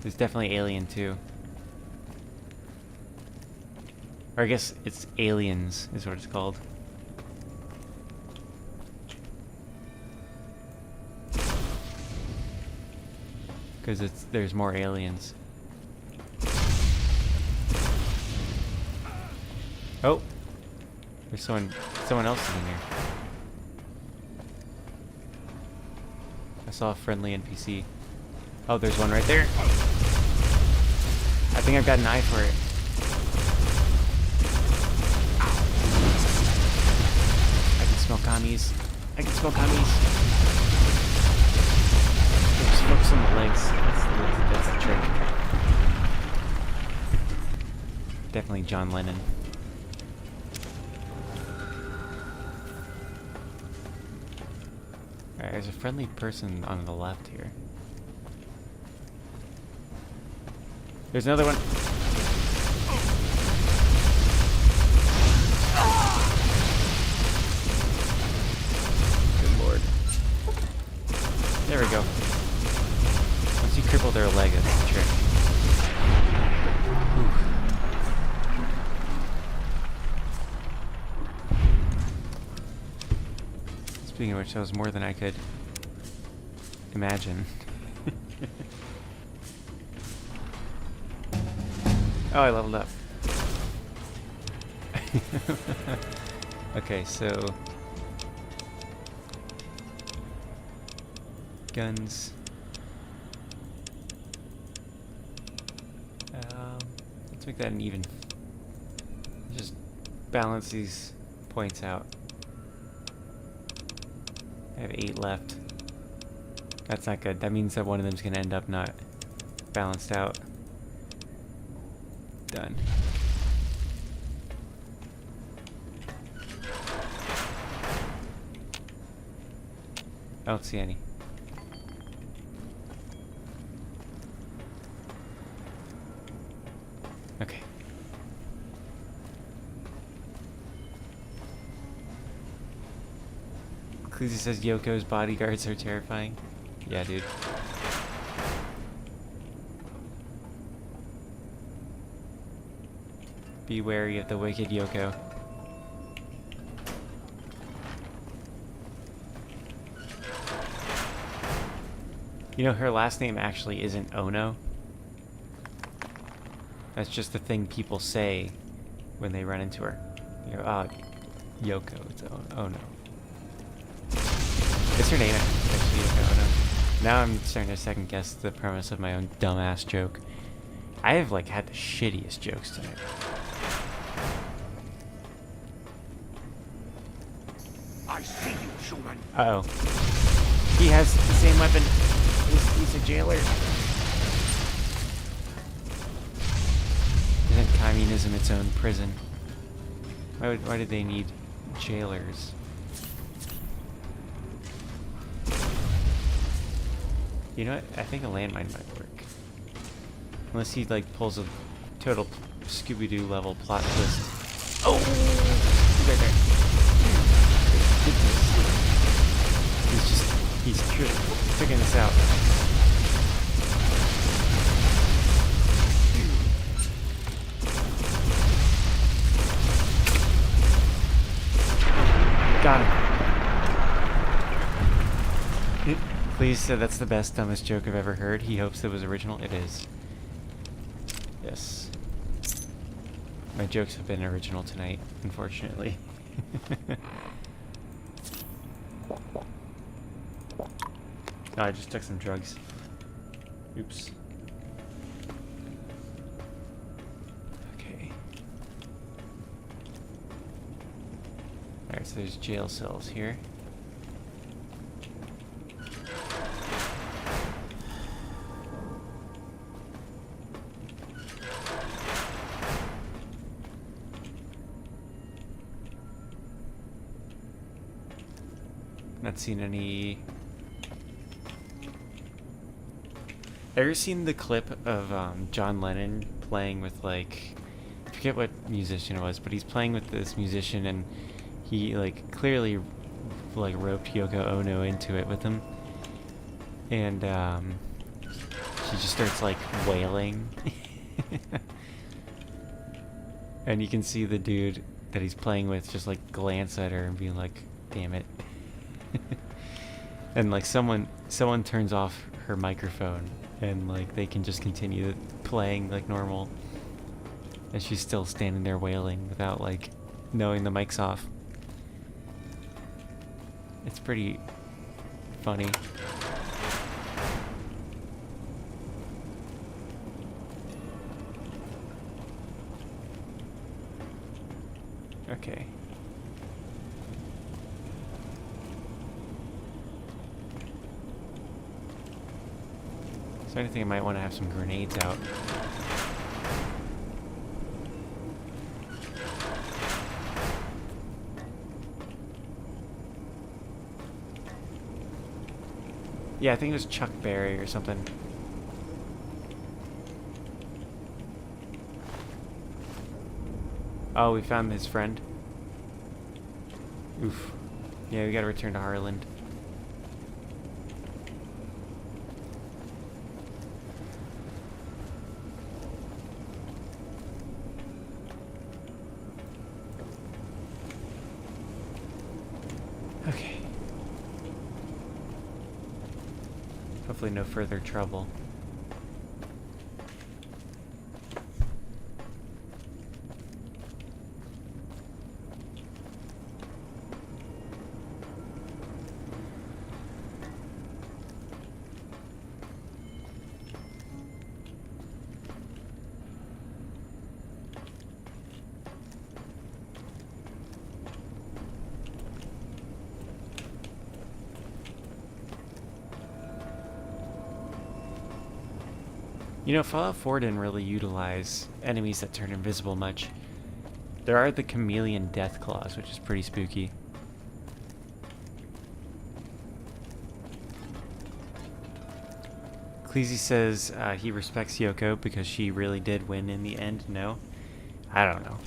There's definitely Alien too. Or I guess it's Aliens is what it's called. Because there's more aliens. Oh! There's someone else in here. I saw a friendly NPC. Oh, there's one right there. I think I've got an eye for it. I can smell commies. I can smell commies. Just focus on the legs. That's the trick. Definitely John Lennon. Alright, there's a friendly person on the left here. There's another one. Good lord. There we go. Once you cripple their leg, that's the trick. Oof. Speaking of which, that was more than I could imagine. Oh, I leveled up. Okay, so... guns. Let's make that an even. Just balance these points out. I have 8 left. That's not good. That means that one of them's gonna end up not balanced out. Done. I don't see any. Okay. Cleese says Yoko's bodyguards are terrifying. Yeah, dude. Be wary of the wicked Yoko. You know, her last name actually isn't Ono. That's just the thing people say when they run into her. You know, oh, Yoko, it's Ono. It's her name, actually, Yoko Ono. Now I'm starting to second guess the premise of my own dumbass joke. I have, like, had the shittiest jokes tonight. I see you, Schumann. Uh-oh. He has the same weapon. He's a jailer. Isn't communism its own prison? Why did they need jailers? You know what? I think a landmine might work. Unless he like pulls a total Scooby-Doo level plot twist. Oh! He's right there. He's figuring this out. Got him. Please say that's the best, dumbest joke I've ever heard. He hopes it was original. It is. Yes. My jokes have been original tonight, unfortunately. Oh, I just took some drugs. Oops. Okay. Alright, so there's jail cells here. Not seen any. Ever seen the clip of John Lennon playing with, like, I forget what musician it was, but he's playing with this musician and he like clearly like roped Yoko Ono into it with him, and she just starts like wailing. And you can see the dude that he's playing with just like glance at her and be like, damn it. And like someone turns off her microphone and like they can just continue playing like normal, and she's still standing there wailing without like knowing the mic's off. It's pretty funny. Okay. So I think I might want to have some grenades out. Yeah, I think it was Chuck Berry or something. Oh, we found his friend. Oof. Yeah, we gotta return to Harland. Okay. Hopefully no further trouble. You know, Fallout 4 didn't really utilize enemies that turn invisible much. There are the chameleon death claws, which is pretty spooky. Cleasy says he respects Yoko because she really did win in the end. No? I don't know.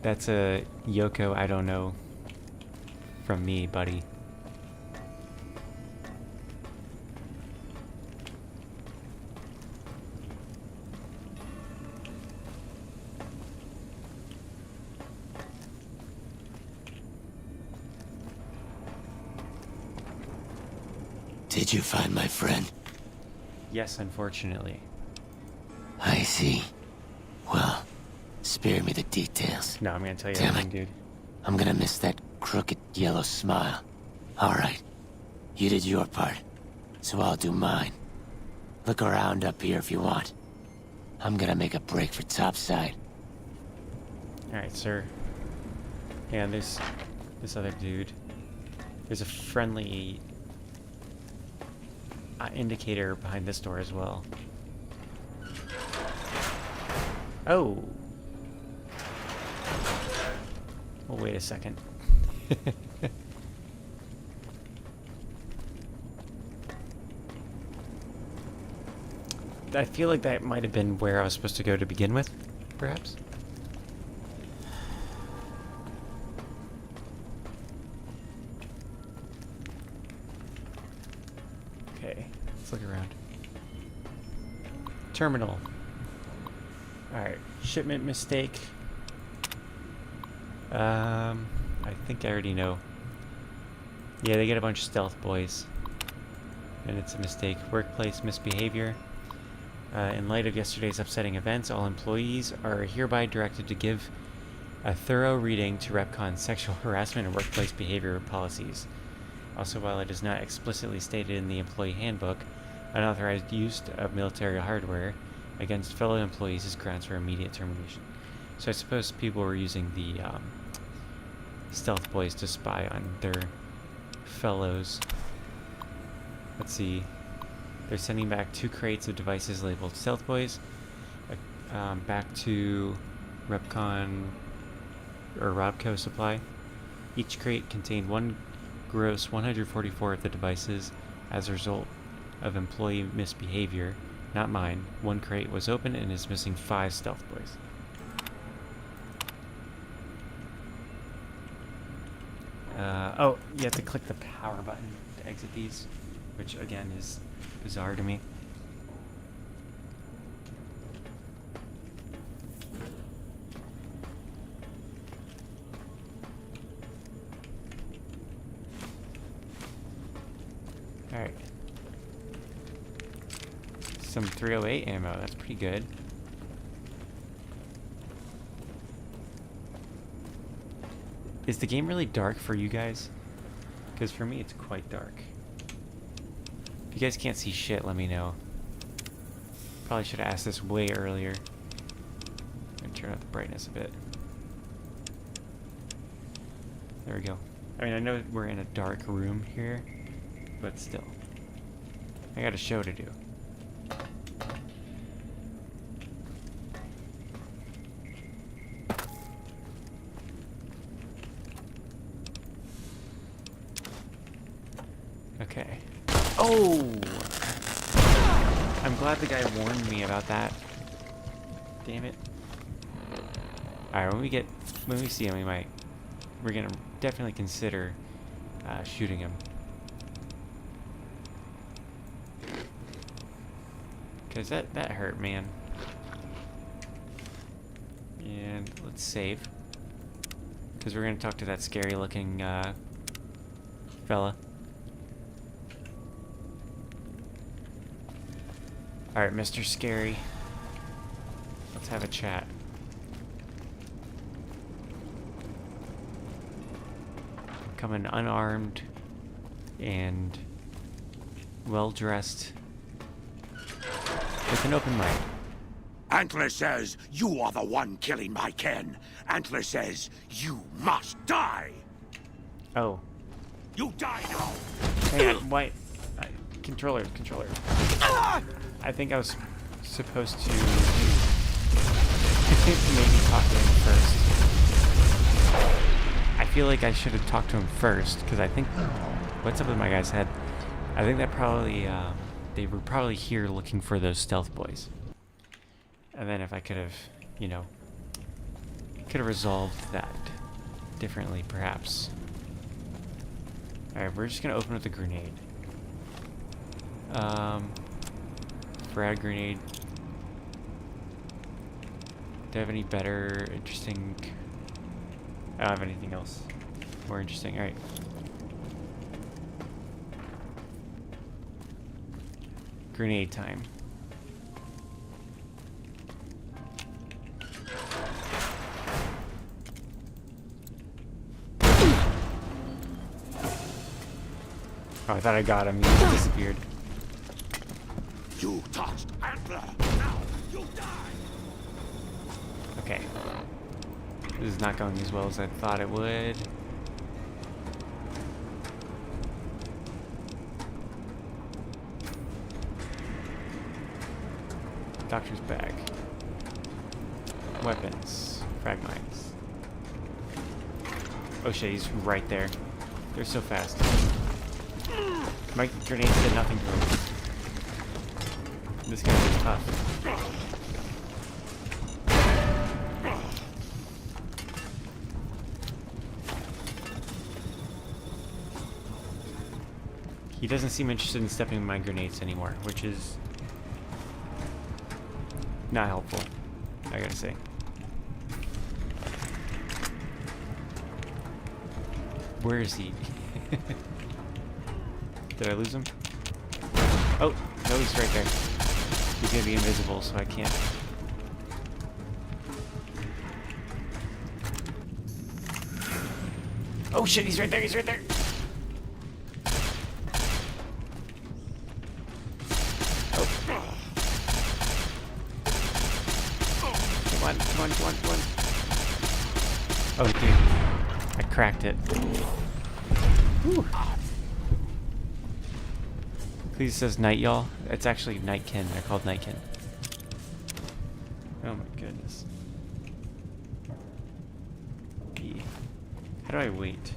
That's a Yoko I don't know from me, buddy. Did you find my friend? Yes, unfortunately. I see. Well, spare me the details. No, I'm gonna tell you Damn everything, it. dude. I'm gonna miss that crooked yellow smile. Alright. You did your part, so I'll do mine. Look around up here if you want. I'm gonna make a break for topside. Alright, sir. Yeah, and there's this other dude. There's a friendly indicator behind this door as well. Oh! Well, wait a second. I feel like that might have been where I was supposed to go to begin with, perhaps. Okay, let's look around. Terminal. Alright, shipment mistake. I think I already know. Yeah, they get a bunch of stealth boys. And it's a mistake. Workplace misbehavior. In light of yesterday's upsetting events, all employees are hereby directed to give a thorough reading to REPCON's sexual harassment and workplace behavior policies. Also, while it is not explicitly stated in the employee handbook, unauthorized use of military hardware against fellow employees is grounds for immediate termination. So I suppose people were using the stealth boys to spy on their fellows. Let's see. They're sending back 2 crates of devices labeled stealth boys back to REPCON or Robco Supply. Each crate contained one gross 144 of the devices. As a result of employee misbehavior, not mine, one crate was open and is missing 5 stealth boys. Oh, you have to click the power button to exit these, which again is bizarre to me. Alright. Some 308 ammo, that's pretty good. Is the game really dark for you guys? Because for me, it's quite dark. If you guys can't see shit, let me know. Probably should have asked this way earlier. I'm gonna turn up the brightness a bit. There we go. I mean, I know we're in a dark room here, but still. I got a show to do. Okay. Oh! I'm glad the guy warned me about that. Damn it. Alright, when we see him, we're gonna definitely consider shooting him. Cause that hurt, man. And let's save. Cause we're gonna talk to that scary looking fella. Alright, Mr. Scary. Let's have a chat. Coming unarmed and well-dressed with an open mind. Antler says you are the one killing my kin. Antler says you must die. Oh. You die now. Hang on, wait. Controller. I think I was supposed to maybe talk to him first. I feel like I should have talked to him first, because I think... What's up with my guy's head? I think that probably... they were probably here looking for those stealth boys. And then if I could have, you know... Could have resolved that differently, perhaps. Alright, we're just gonna open with a grenade. Frag grenade. Do I have any better, interesting... I don't have anything else more interesting. Alright. Grenade time. Oh, I thought I got him. He just disappeared. You touched Antler. Now you die. Okay. This is not going as well as I thought it would. Doctor's bag. Weapons. Frag mines. Oh shit, he's right there. They're so fast. My grenades did nothing to him. This guy is tough. He doesn't seem interested in stepping in my grenades anymore, which is not helpful, I gotta say. Where is he? Did I lose him? Oh, no, he's right there. He's gonna be invisible, so I can't. Oh shit, he's right there, he's right there! Oh. Come on, come on, come on, come on. Oh, dude. I cracked it. Whew. Please says night, y'all. It's actually nightkin. They're called nightkin. Oh my goodness. E. How do I wait?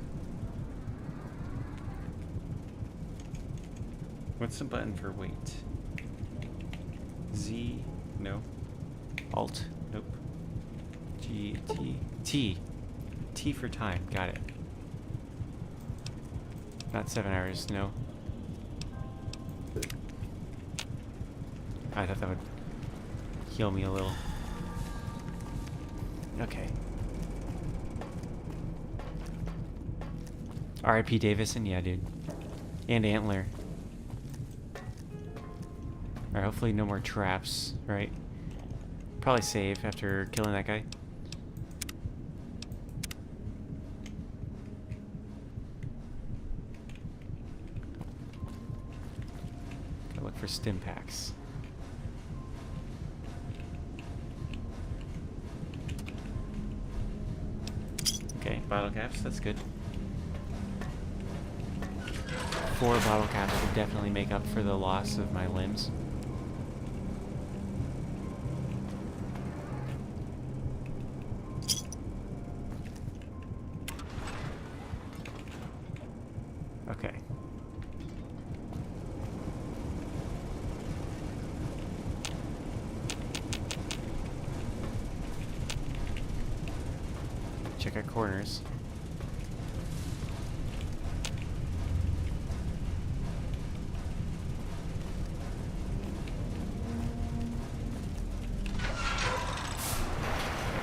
What's the button for wait? Z? No. Alt? Nope. G, T, T. T for time. Got it. Not 7 hours, no. I thought that would heal me a little. Okay. R.I.P. Davison? Yeah, dude. And Antler. Alright, hopefully no more traps, right? Probably save after killing that guy. Gotta look for stim packs. Okay, bottle caps, that's good. 4 bottle caps would definitely make up for the loss of my limbs. Okay. Check our corners.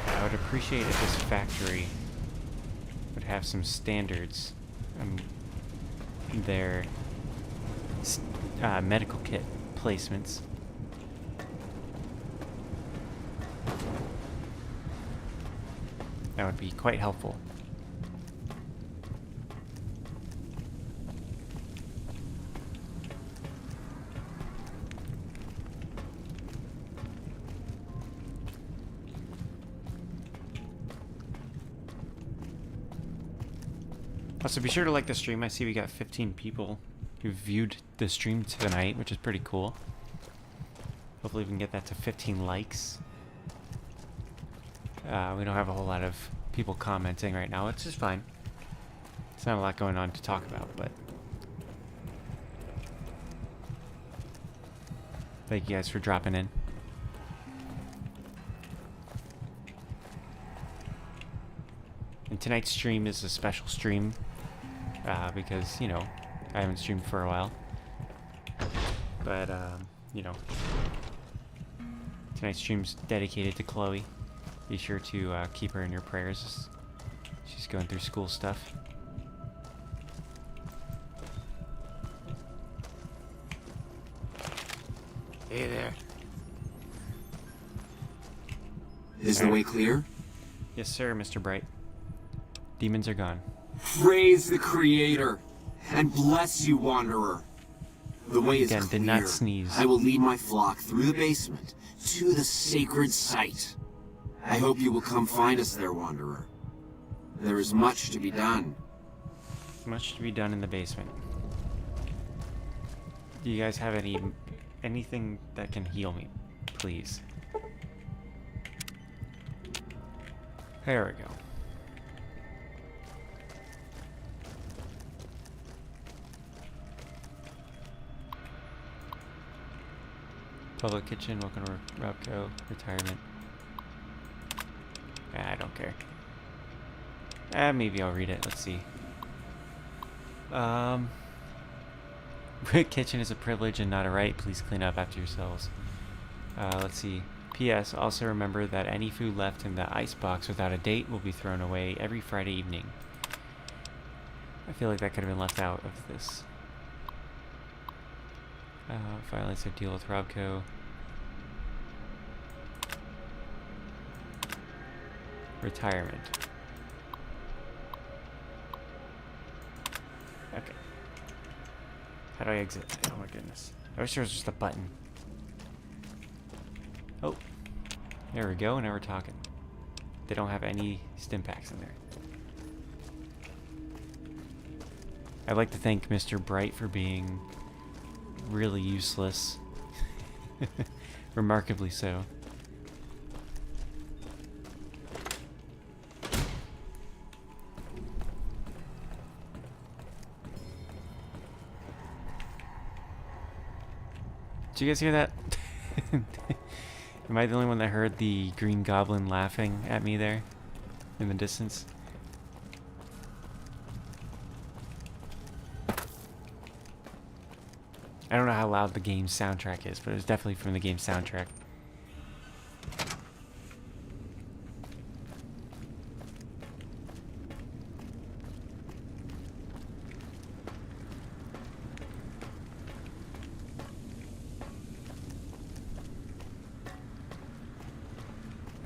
I would appreciate if this factory would have some standards. Their medical kit placements. That would be quite helpful. Also, be sure to like the stream. I see we got 15 people who viewed the stream tonight, which is pretty cool. Hopefully we can get that to 15 likes. We don't have a whole lot of people commenting right now, which is fine. It's not a lot going on to talk about, but thank you guys for dropping in. And tonight's stream is a special stream because, you know, I haven't streamed for a while. But, you know, tonight's stream's dedicated to Chloe. Be sure to keep her in your prayers. She's going through school stuff. Hey there. Is the way clear? Yes, sir, Mr. Bright. Demons are gone. Praise the Creator, and bless you, Wanderer. The way is Again, clear. did not sneeze. I will lead my flock through the basement to the sacred site. I hope you will come find us there, Wanderer. There is much to be done. Much to be done in the basement. Do you guys have anything that can heal me, please? There we go. Public kitchen, welcome to Robco, retirement. I don't care. Maybe I'll read it. Let's see. Kitchen is a privilege and not a right. Please clean up after yourselves. Let's see. P.S. Also remember that any food left in the icebox without a date will be thrown away every Friday evening. I feel like that could have been left out of this. Violence of deal with Robco. Retirement. Okay. How do I exit? Oh my goodness. I wish there was just a button. Oh. There we go, now we're talking. They don't have any stim packs in there. I'd like to thank Mr. Bright for being really useless. Remarkably so. Did you guys hear that? Am I the only one that heard the Green Goblin laughing at me there in the distance? I don't know how loud the game's soundtrack is, but it was definitely from the game's soundtrack.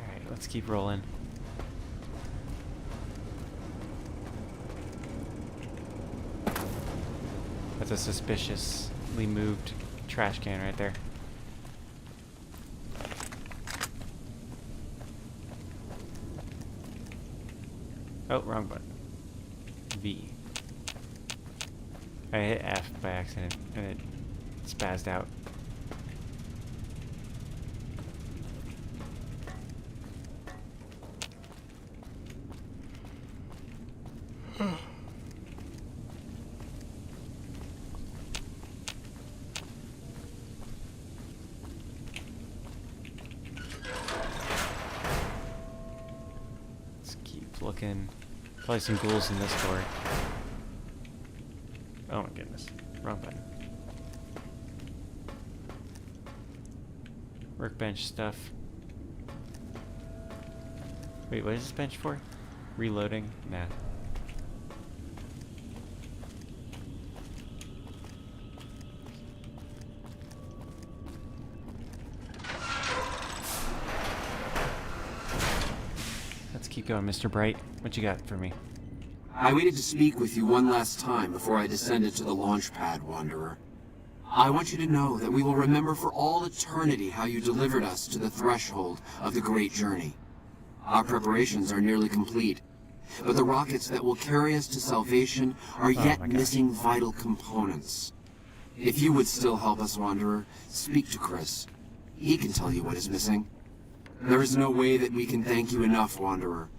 Alright, let's keep rolling. That's a suspiciously moved trash can right there. Oh, wrong button. V. I hit F by accident and it spazzed out. Looking. Probably some ghouls in this door. Oh my goodness. Wrong button. Workbench stuff. Wait, what is this bench for? Reloading? Nah. Keep going, Mr. Bright. What you got for me? I waited to speak with you one last time before I descended to the launch pad, Wanderer. I want you to know that we will remember for all eternity how you delivered us to the threshold of the great journey. Our preparations are nearly complete, but the rockets that will carry us to salvation are yet missing vital components. If you would still help us, Wanderer, speak to Chris. He can tell you what is missing. There is no way that we can thank you enough, Wanderer.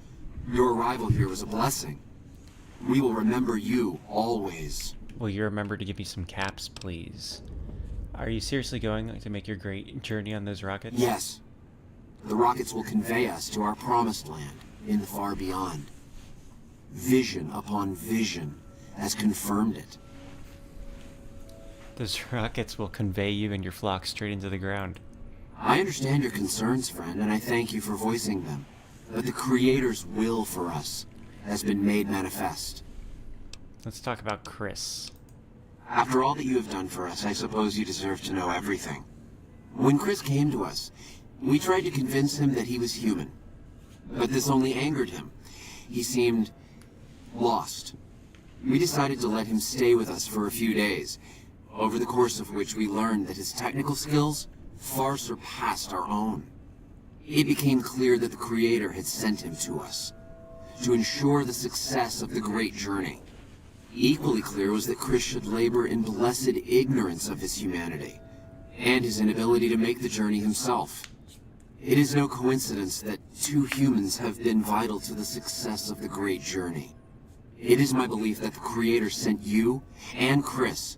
Your arrival here was a blessing. We will remember you always. Will you remember to give me some caps, please? Are you seriously going to make your great journey on those rockets? Yes. The rockets will convey us to our promised land in the far beyond. Vision upon vision has confirmed it. Those rockets will convey you and your flock straight into the ground. I understand your concerns, friend, and I thank you for voicing them. But the Creator's will for us has been made manifest. Let's talk about Chris. After all that you have done for us, I suppose you deserve to know everything. When Chris came to us, we tried to convince him that he was human. But this only angered him. He seemed lost. We decided to let him stay with us for a few days, over the course of which we learned that his technical skills far surpassed our own. It became clear that the Creator had sent him to us, to ensure the success of the great journey. Equally clear was that Chris should labor in blessed ignorance of his humanity, and his inability to make the journey himself. It is no coincidence that two humans have been vital to the success of the great journey. It is my belief that the Creator sent you and Chris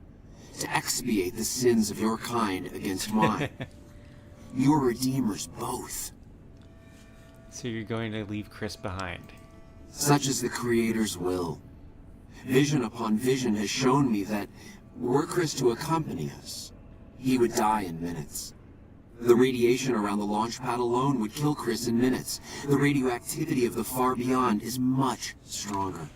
to expiate the sins of your kind against mine. Your Redeemers both. So you're going to leave Chris behind. Such is the Creator's will. Vision upon vision has shown me that, were Chris to accompany us, he would die in minutes. The radiation around the launch pad alone would kill Chris in minutes. The radioactivity of the far beyond is much stronger.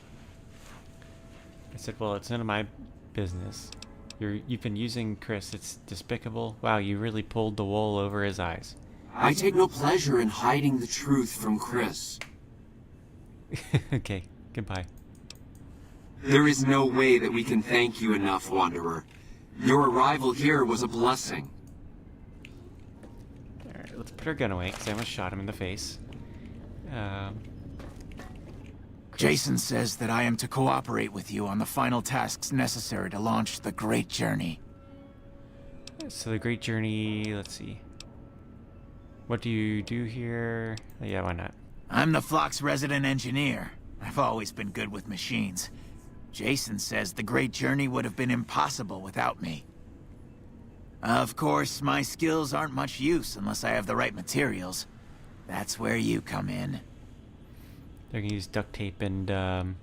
I said, well, it's none of my business. You've been using Chris. It's despicable. Wow, you really pulled the wool over his eyes. I take no pleasure in hiding the truth from Chris. Okay, goodbye. There is no way that we can thank you enough, Wanderer. Your arrival here was a blessing. Alright, let's put our gun away, because I almost shot him in the face. Jason says that I am to cooperate with you on the final tasks necessary to launch the Great Journey. So the Great Journey, let's see. What do you do here? Yeah, why not? I'm the flock's resident engineer. I've always been good with machines. Jason says the Great Journey would have been impossible without me. Of course, my skills aren't much use unless I have the right materials. That's where you come in. They're gonna use duct tape and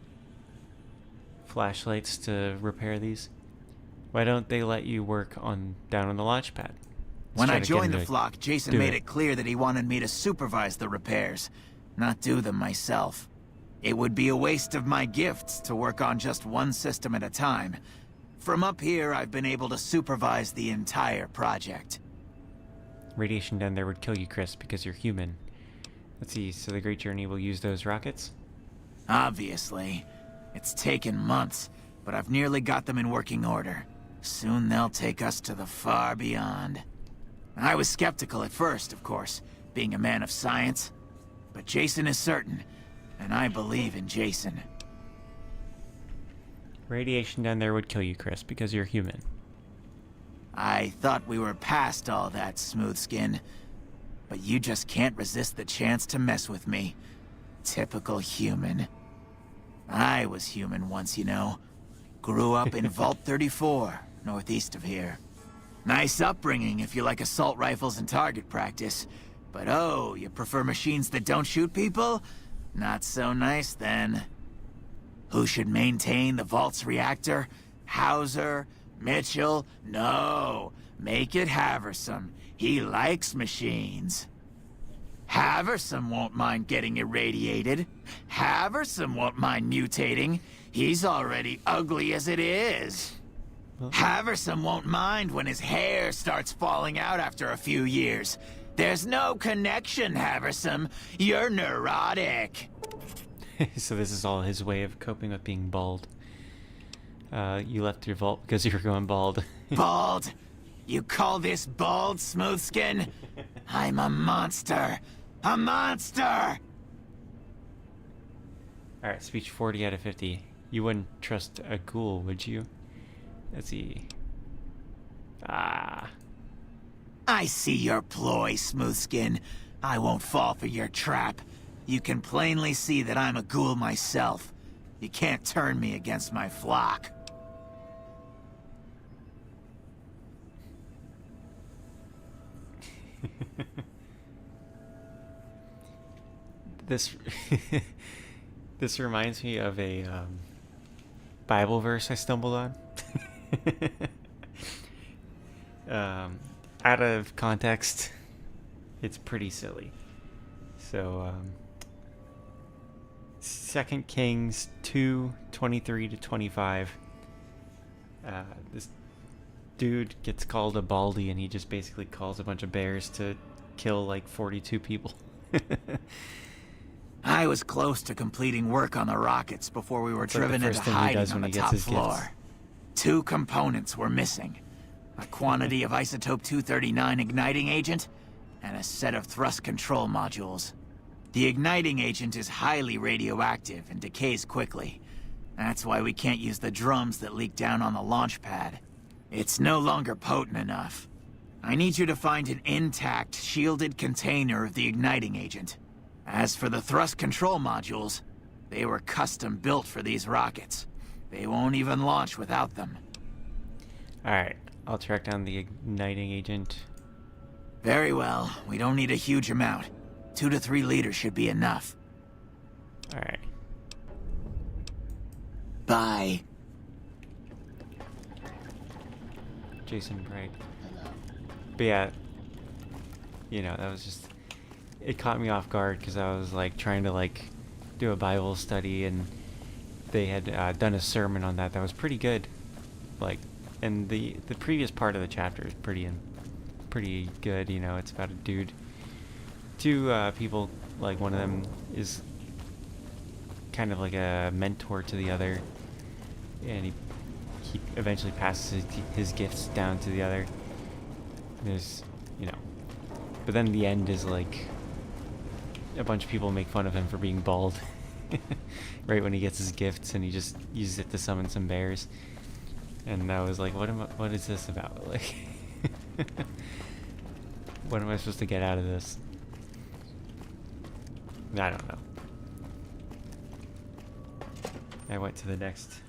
flashlights to repair these. Why don't they let you work down on the launch pad? When I joined the flock, Jason made it clear that he wanted me to supervise the repairs, not do them myself. It would be a waste of my gifts to work on just one system at a time. From up here, I've been able to supervise the entire project. Radiation down there would kill you, Chris, because you're human. Let's see, so the Great Journey will use those rockets? Obviously. It's taken months, but I've nearly got them in working order. Soon they'll take us to the far beyond. I was skeptical at first, of course, being a man of science. But Jason is certain, and I believe in Jason. Radiation down there would kill you, Chris, because you're human. I thought we were past all that, Smoothskin. But you just can't resist the chance to mess with me. Typical human. I was human once, you know. Grew up in Vault 34, northeast of here. Nice upbringing if you like assault rifles and target practice. But oh, you prefer machines that don't shoot people? Not so nice then. Who should maintain the Vault's reactor? Hauser? Mitchell? No. Make it Haversam. He likes machines. Haversam won't mind getting irradiated. Haversam won't mind mutating. He's already ugly as it is. Haversam won't mind when his hair starts falling out after a few years. There's no connection, Haversam. You're neurotic. So this is all his way of coping with being bald. You left your vault because you were going bald. Bald? You call this bald, Smoothskin? I'm a monster. A monster! Alright, speech 40 out of 50. You wouldn't trust a ghoul, would you? Let's see. Ah. I see your ploy, Smoothskin. I won't fall for your trap. You can plainly see that I'm a ghoul myself. You can't turn me against my flock. This this reminds me of a Bible verse I stumbled on. Out of context, it's pretty silly. So, 2 Kings 2:23-25. This dude gets called a baldy, and he just basically calls a bunch of bears to kill like 42 people. I was close to completing work on the rockets before we were driven into hiding on the top floor. 2 components were missing. A quantity of isotope 239 igniting agent, and a set of thrust control modules. The igniting agent is highly radioactive and decays quickly. That's why we can't use the drums that leak down on the launch pad. It's no longer potent enough. I need you to find an intact, shielded container of the igniting agent. As for the thrust control modules, they were custom built for these rockets. They won't even launch without them. Alright, I'll track down the igniting agent. Very well. We don't need a huge amount. 2 to 3 liters should be enough. Alright. Bye. Jason Bright. But yeah, you know, that was just, it caught me off guard because I was like trying to like do a Bible study, and they had done a sermon on that was pretty good. Like, and the previous part of the chapter is pretty good. You know, it's about a dude, two people. Like, one of them is kind of like a mentor to the other, and he eventually passes his gifts down to the other. There's, you know, but then the end is like a bunch of people make fun of him for being bald right when he gets his gifts, and he just uses it to summon some bears. And I was like, what is this about? Like, what am I supposed to get out of this? I don't know. I went to the next.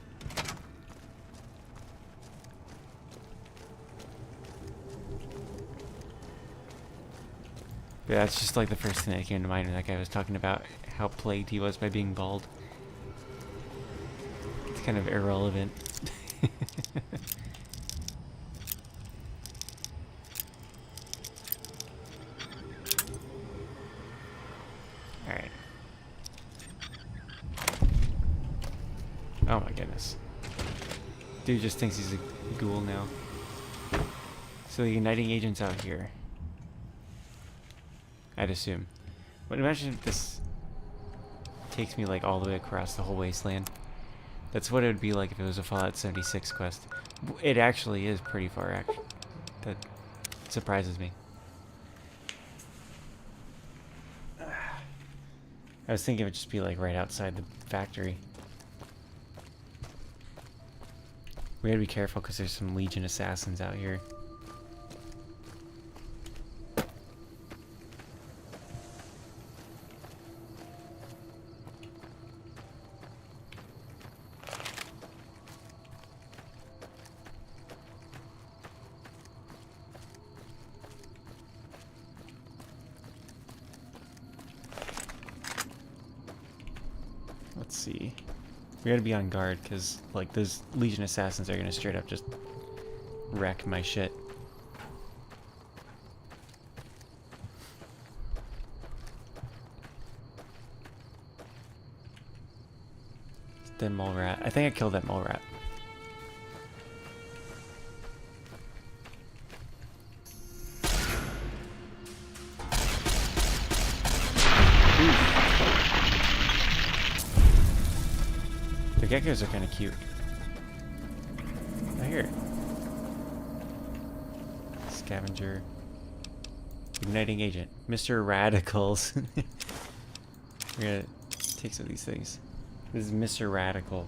Yeah, that's just like the first thing that came to mind when that guy was talking about how plagued he was by being bald. It's kind of irrelevant. Alright. Oh my goodness. Dude just thinks he's a ghoul now. So the uniting agent's out here, I'd assume. But imagine if this takes me like all the way across the whole wasteland. That's what it would be like if it was a Fallout 76 quest. It actually is pretty far, actually. That surprises me. I was thinking it would just be like right outside the factory. We gotta be careful because there's some Legion assassins out here. Let's see. We gotta be on guard because, like, those Legion assassins are gonna straight up just wreck my shit. Dead mole rat. I think I killed that mole rat. The geckos are kind of cute. Right here. Scavenger. Igniting agent. Mr. Radicals. We're gonna take some of these things. This is Mr. Radical.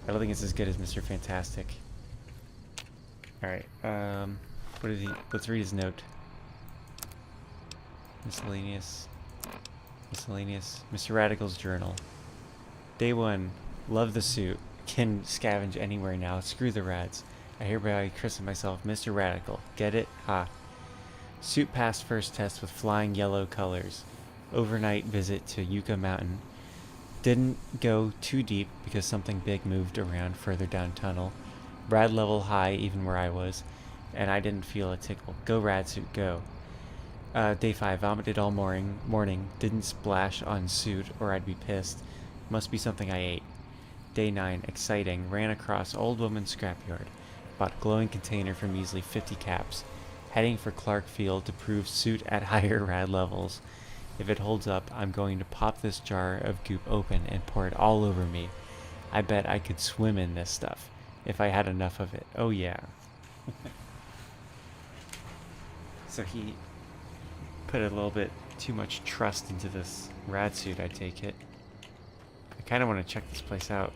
I don't think it's as good as Mr. Fantastic. Alright, what is he? Let's read his note. Miscellaneous. Miscellaneous. Mr. Radical's journal. Day 1. Love the suit. Can scavenge anywhere now. Screw the rads. I hereby christen myself Mr. Radical. Get it? Ha. Suit passed first test with flying yellow colors. Overnight visit to Yucca Mountain. Didn't go too deep because something big moved around further down tunnel. Rad level high even where I was. And I didn't feel a tickle. Go rad suit, go. Day 5. Vomited all morning. Didn't splash on suit or I'd be pissed. Must be something I ate. Day 9. Exciting. Ran across old woman's scrapyard. Bought glowing container for measly 50 caps. Heading for Clark Field to prove suit at higher rad levels. If it holds up, I'm going to pop this jar of goop open and pour it all over me. I bet I could swim in this stuff. If I had enough of it. Oh yeah. So he put a little bit too much trust into this rad suit, I take it. I kind of want to check this place out.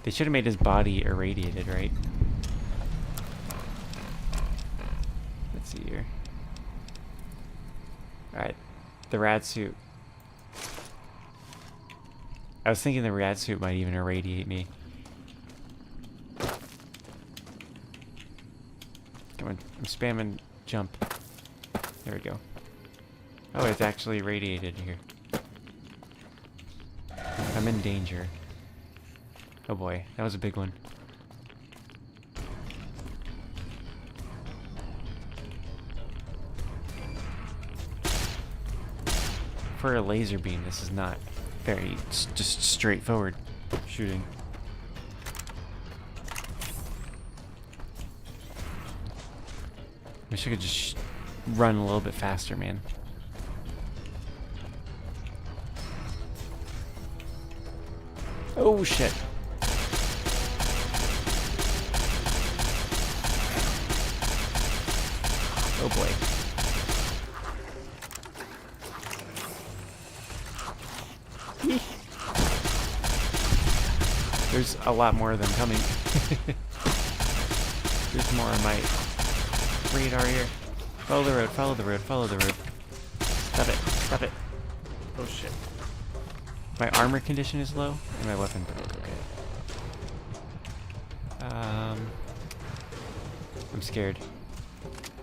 They should have made his body irradiated, right? Let's see here. Alright, the rad suit. I was thinking the rad suit might even irradiate me. I'm spamming jump. There we go. Oh, it's actually radiated here. I'm in danger. Oh boy, that was a big one. For a laser beam, this is not very just straightforward shooting. Wish I could just run a little bit faster, man. Oh shit. Oh boy. There's a lot more of them coming. There's more on my radar here. Follow the road, follow the road, follow the road. Stop it, stop it. Oh shit. My armor condition is low, and my weapon broke, okay. I'm scared.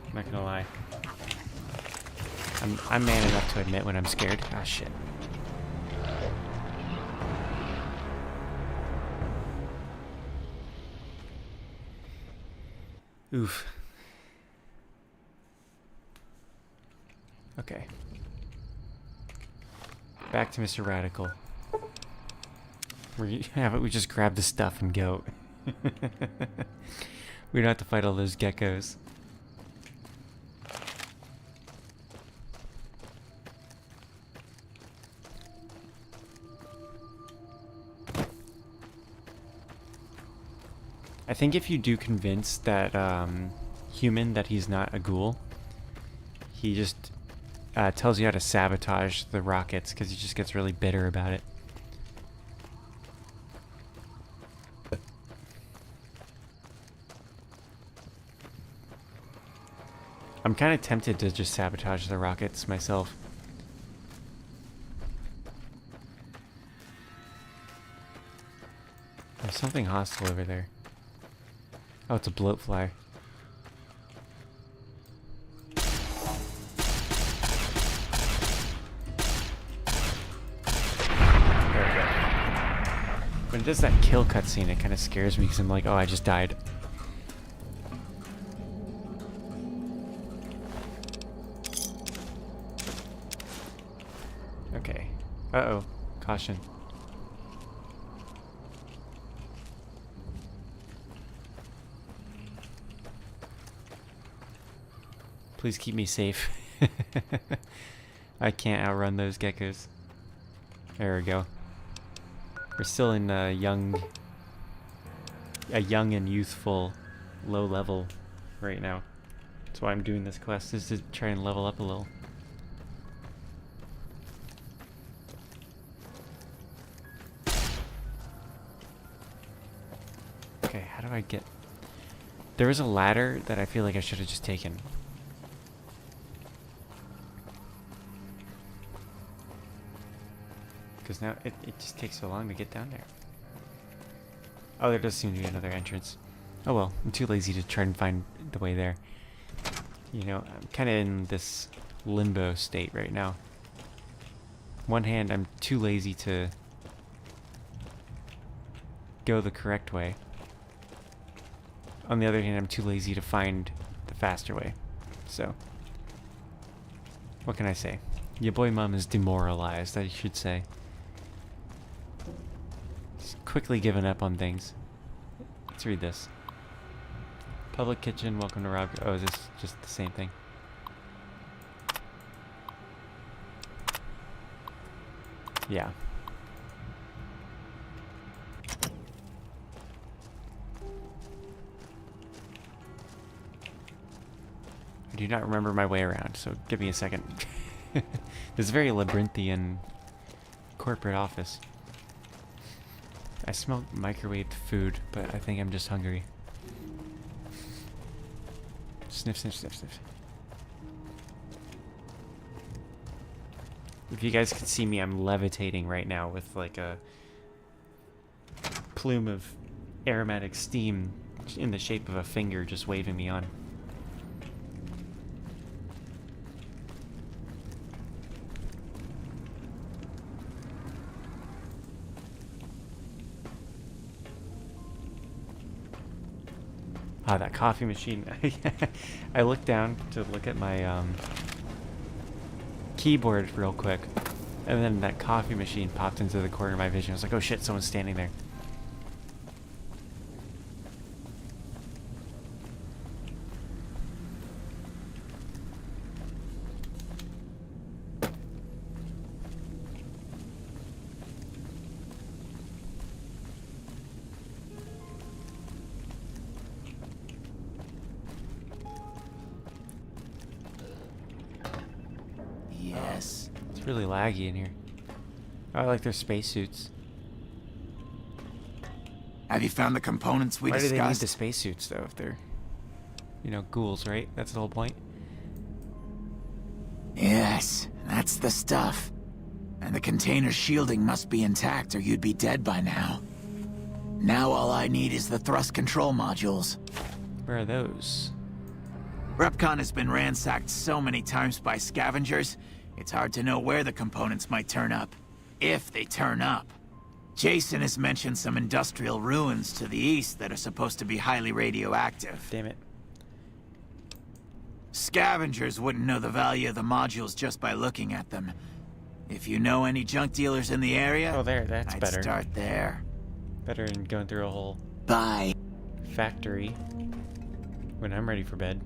I'm not gonna lie. I'm man enough to admit when I'm scared. Ah, shit. Oof. Okay. Back to Mr. Radical. How about we just grab the stuff and go? We don't have to fight all those geckos. I think if you do convince that human that he's not a ghoul, he just tells you how to sabotage the rockets because he just gets really bitter about it. I'm kind of tempted to just sabotage the rockets myself. There's something hostile over there. Oh, it's a bloatfly. There we go. When it does that kill cutscene, it kind of scares me because I'm like, oh, I just died. Okay. Uh-oh. Caution. Please keep me safe. I can't outrun those geckos. There we go. We're still in a young and youthful low level right now. That's why I'm doing this quest, is to try and level up a little. Okay, how do I get... There was a ladder that I feel like I should have just taken. Because now it just takes so long to get down there. Oh, there does seem to be another entrance. Oh well, I'm too lazy to try and find the way there. You know, I'm kind of in this limbo state right now. One hand, I'm too lazy to go the correct way. On the other hand, I'm too lazy to find the faster way. So, what can I say? Your boy mom is demoralized, I should say. Just quickly giving up on things. Let's read this. Public kitchen, welcome to Rob. Oh, is this just the same thing? Yeah. I do not remember my way around, so give me a second. This is very labyrinthian corporate office. I smell microwaved food, but I think I'm just hungry. Sniff, sniff, sniff, sniff. If you guys could see me, I'm levitating right now with like a plume of aromatic steam in the shape of a finger just waving me on. Ah, that coffee machine. I looked down to look at my keyboard real quick, and then that coffee machine popped into the corner of my vision. I was like, oh shit, someone's standing there. Yes. It's really laggy in here. Oh, I like their spacesuits. Have you found the components we Why do discussed? they need the spacesuits though if they're, you know, ghouls, right? That's the whole point. Yes, that's the stuff. And the container's shielding must be intact or you'd be dead by now. Now all I need is the thrust control modules. Where are those? Repcon has been ransacked so many times by scavengers, it's hard to know where the components might turn up. If they turn up. Jason has mentioned some industrial ruins to the east that are supposed to be highly radioactive. Damn it. Scavengers wouldn't know the value of the modules just by looking at them. If you know any junk dealers in the area, Oh, there, that's I'd better. start there. Better than going through a whole Bye. factory when I'm ready for bed.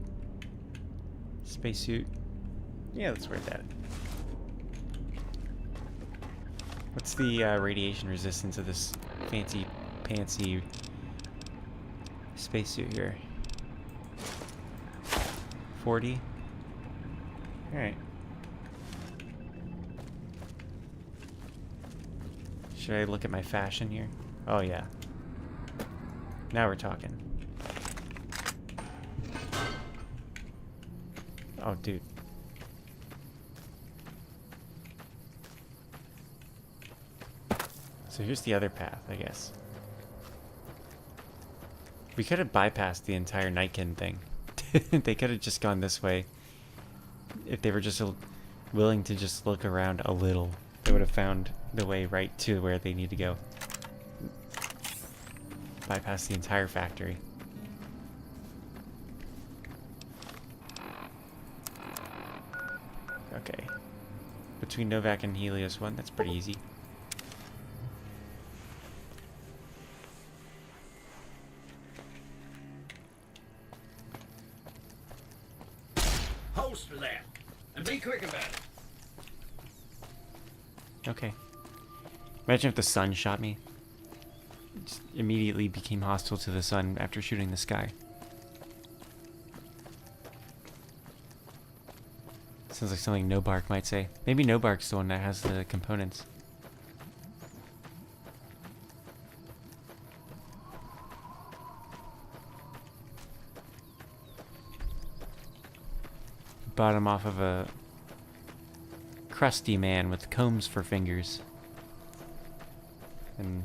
Spacesuit. Yeah, that's where that. What's the radiation resistance of this fancy pantsy spacesuit here? 40? Alright. Should I look at my fashion here? Oh yeah. Now we're talking. Oh dude. So here's the other path, I guess. We could have bypassed the entire Nightkin thing. They could have just gone this way. If they were just willing to just look around a little, they would have found the way right to where they need to go. Bypass the entire factory. Okay. Between Novak and Helios 1, that's pretty easy. Holster that, and be quick about it. Okay. Imagine if the sun shot me. Just immediately became hostile to the sun after shooting the sky. Sounds like something No Bark might say. Maybe No Bark's the one that has the components. Bought him off of a crusty man with combs for fingers. And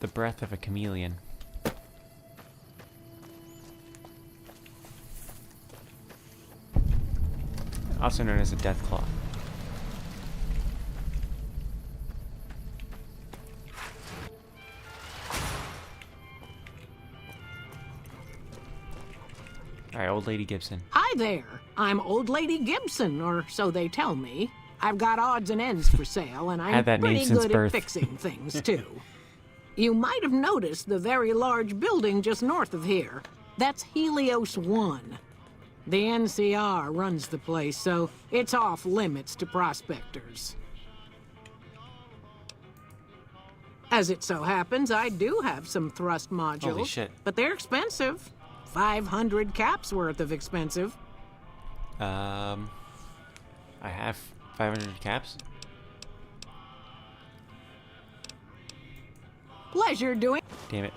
the breath of a chameleon. Also known as a death claw. Alright, Old Lady Gibson. Hi there. I'm Old Lady Gibson, or so they tell me. I've got odds and ends for sale, and I'm Had that name pretty since good birth. at fixing things, too. You might have noticed the very large building just north of here. That's Helios 1. The NCR runs the place, so it's off limits to prospectors. As it so happens, I do have some thrust modules. Holy shit. But they're expensive. 500 caps worth of expensive. I have 500 caps. Pleasure doing. Damn it.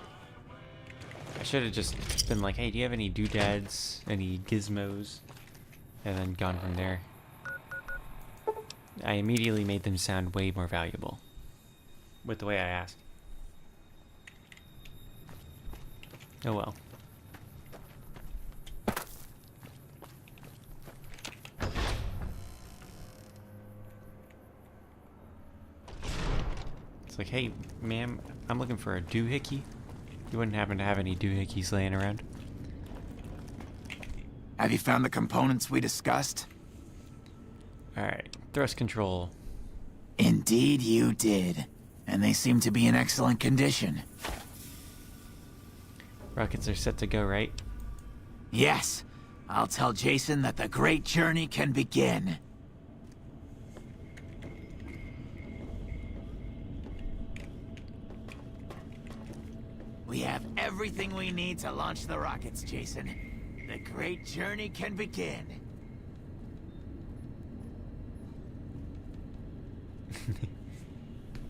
I should have just been like, hey, do you have any doodads, any gizmos? And then gone from there. I immediately made them sound way more valuable with the way I asked. Oh well. It's like, hey, ma'am, I'm looking for a doohickey. You wouldn't happen to have any doohickeys laying around? Have you found the components we discussed? Alright, thrust control. Indeed you did. And they seem to be in excellent condition. Rockets are set to go, right? Yes. I'll tell Jason that the great journey can begin. We have everything we need to launch the rockets, Jason. The great journey can begin.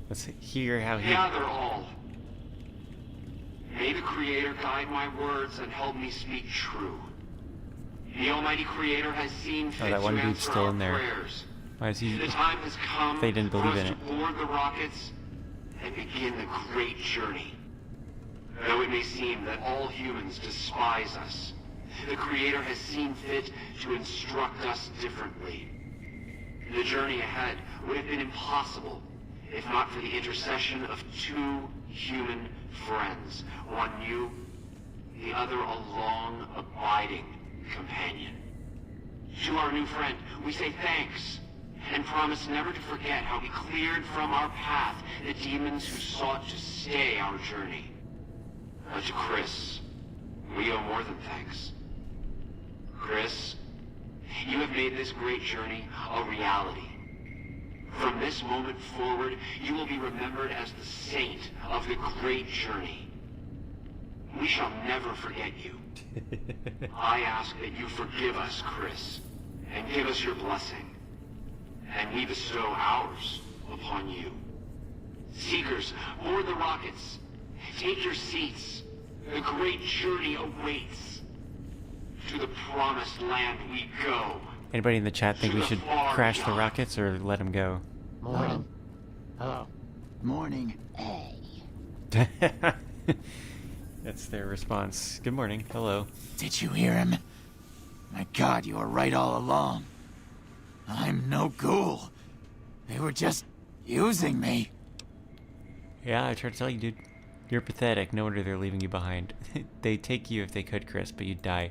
Let's hear how he... Gather all. May the Creator guide my words and help me speak true. The Almighty Creator has seen fit that one to dude's answer still our in there. prayers. Why is he... The time has come They didn't for believe us in to it. board the rockets and begin the great journey. Though it may seem that all humans despise us, the Creator has seen fit to instruct us differently. The journey ahead would have been impossible if not for the intercession of two human friends, one new, the other a long, abiding companion. To our new friend, we say thanks, and promise never to forget how he cleared from our path the demons who sought to stay our journey. But to Chris, we owe more than thanks. Chris, you have made this great journey a reality. From this moment forward, you will be remembered as the saint of the great journey. We shall never forget you. I ask that you forgive us, Chris, and give us your blessing. And we bestow ours upon you. Seekers, board the rockets. Take your seats. The great journey awaits. To the promised land we go. Anybody in the chat think we should crash the rockets or let them go? Morning. Hello. Morning. That's their response. Good morning. Hello. Did you hear him? My God, you were right all along. I'm no ghoul. They were just using me. Yeah, I tried to tell you, dude. You're pathetic. No wonder they're leaving you behind. They'd take you if they could, Chris, but you'd die.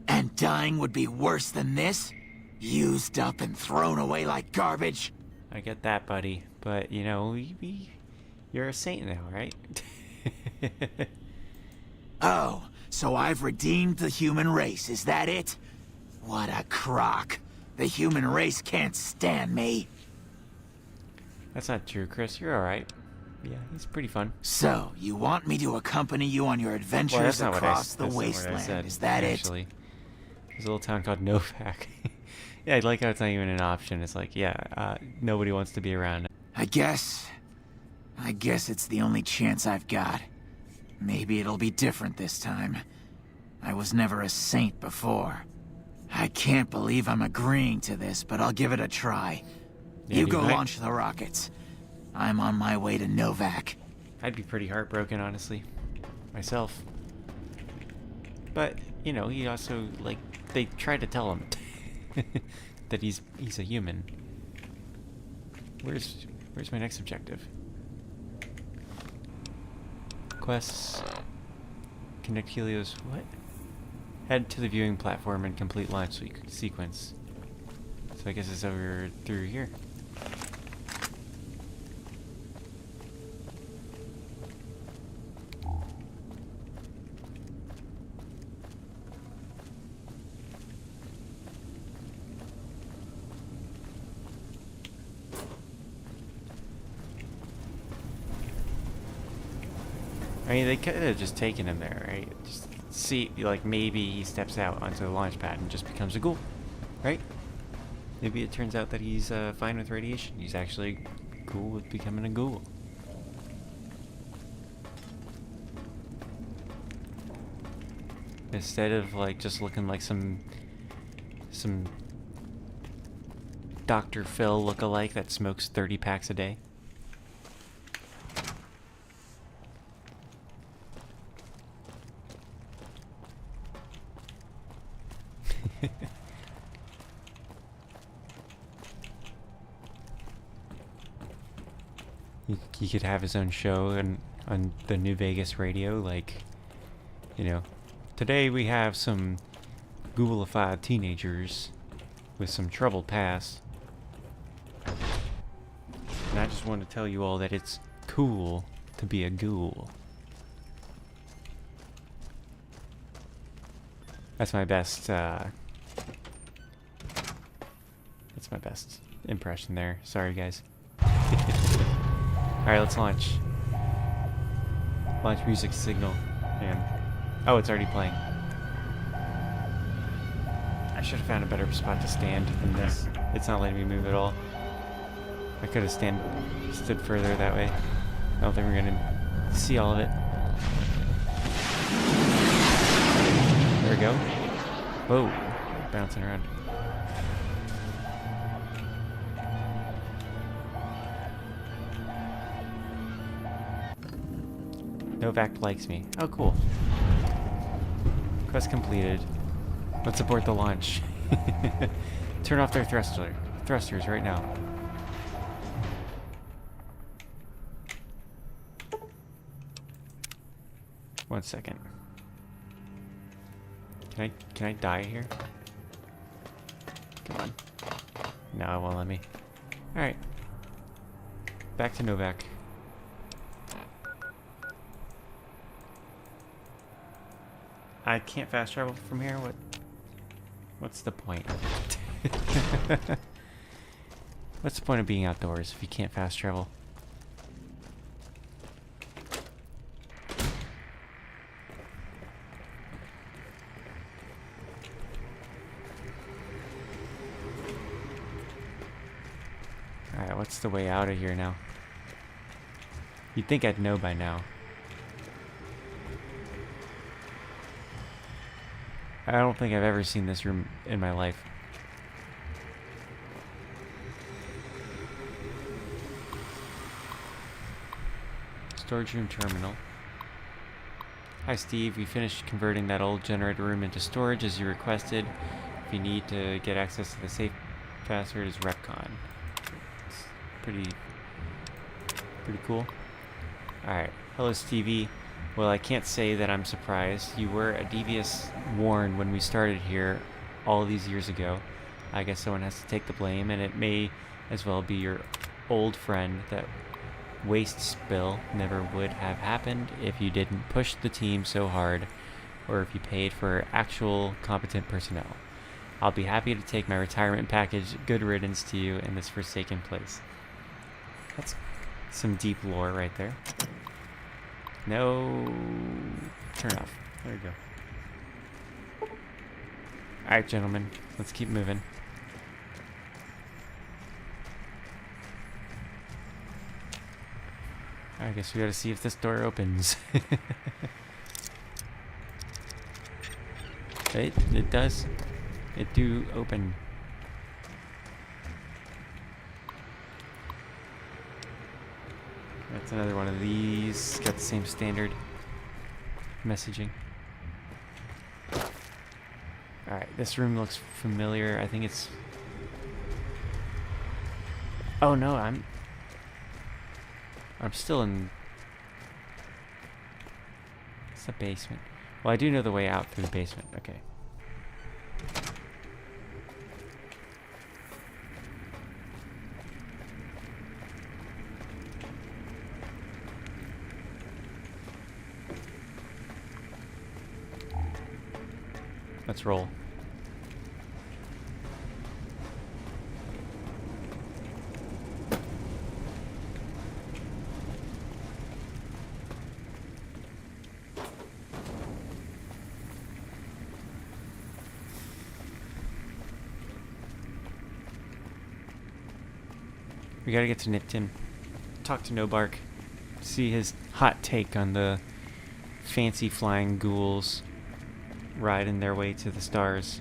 And dying would be worse than this? Used up and thrown away like garbage? I get that, buddy. But, you know, you're a saint now, right? Oh, so I've redeemed the human race, is that it? What a crock. The human race can't stand me. That's not true, Chris. You're alright. Yeah, he's pretty fun. So, you want me to accompany you on your adventures across the wasteland, is that actually. There's a little town called Novak. Yeah, I like how it's not even an option. It's like, yeah, nobody wants to be around. I guess it's the only chance I've got. Maybe it'll be different this time. I was never a saint before. I can't believe I'm agreeing to this, but I'll give it a try. Yeah, You go launch the rockets. I'm on my way to Novak. I'd be pretty heartbroken, honestly. Myself. But, you know, he also, like, they tried to tell him that he's a human. Where's my next objective? Quests. Connect Helios. What? Head to the viewing platform and complete launch sequence. So I guess it's over through here. I mean, they could have just taken him there, right? Just see, like, maybe he steps out onto the launch pad and just becomes a ghoul, right? Maybe it turns out that he's fine with radiation. He's actually cool with becoming a ghoul. Instead of, like, just looking like some Dr. Phil lookalike that smokes 30 packs a day. He could have his own show and on the New Vegas radio, like, you know, today we have some ghoulified teenagers with some troubled past. And I just want to tell you all that it's cool to be a ghoul. That's my best, that's my best impression there. Sorry, guys. Alright, let's launch. Launch music signal. And oh, it's already playing. I should have found a better spot to stand than this. It's not letting me move at all. I could have stood further that way. I don't think we're gonna see all of it. There we go. Whoa, bouncing around. Novak likes me. Oh, cool. Quest completed. Let's abort the launch. Turn off their thrusters right now. One second. Can I die here? Come on. No, it won't let me. Alright. Back to Novak. I can't fast travel from here? What's the point? What's the point of being outdoors if you can't fast travel? Alright, what's the way out of here now? You'd think I'd know by now. I don't think I've ever seen this room in my life. Storage room terminal. Hi Steve, we finished converting that old generator room into storage as you requested. If you need to get access to the safe password is Repcon. It's pretty cool. Alright, hello Stevie. Well, I can't say that I'm surprised. You were a devious warn when we started here all these years ago. I guess someone has to take the blame, and it may as well be your old friend. That waste spill never would have happened if you didn't push the team so hard, or if you paid for actual competent personnel. I'll be happy to take my retirement package. Good riddance to you in this forsaken place. That's some deep lore right there. No. Turn off. There we go. Alright, gentlemen. Let's keep moving. I guess we gotta see if this door opens. It does. It do open. That's another one of these. Got the same standard messaging. Alright, this room looks familiar. I think it's... Oh no, I'm still in... It's the basement. Well, I do know the way out through the basement. Okay. Let's roll. We gotta get to Nipton. Talk to No Bark. See his hot take on the fancy flying ghouls riding their way to the stars.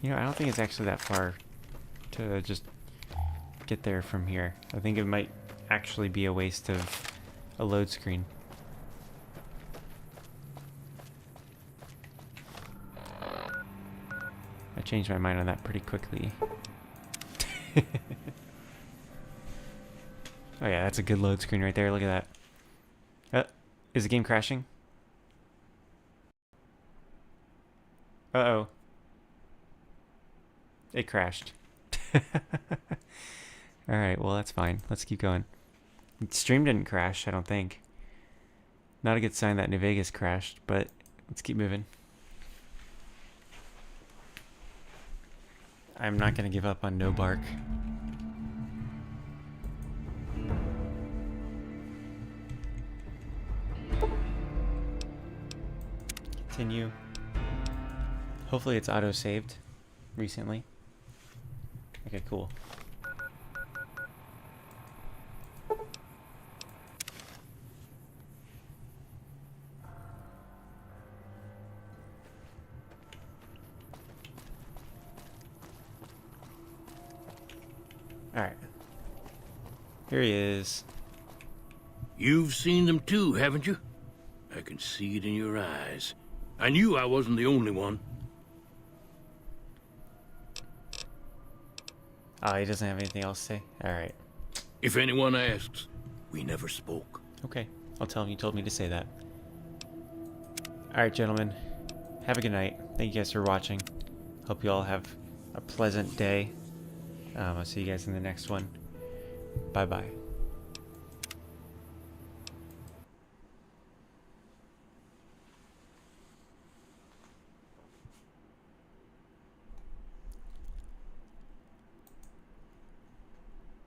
You know, I don't think it's actually that far to just get there from here. I think it might actually be a waste of a load screen. I changed my mind on that pretty quickly. Oh yeah, that's a good load screen right there. Look at that. Is the game crashing? Uh-oh. It crashed. Alright, well that's fine. Let's keep going. Stream didn't crash, I don't think. Not a good sign that New Vegas crashed, but let's keep moving. I'm not going to give up on No Bark. Continue. Hopefully it's auto-saved recently. Okay, cool. Alright. Here he is. You've seen them too, haven't you? I can see it in your eyes. I knew I wasn't the only one. Oh, he doesn't have anything else to say? Alright. If anyone asks, we never spoke. Okay, I'll tell him you told me to say that. Alright, gentlemen. Have a good night. Thank you guys for watching. Hope you all have a pleasant day. I'll see you guys in the next one. Bye-bye.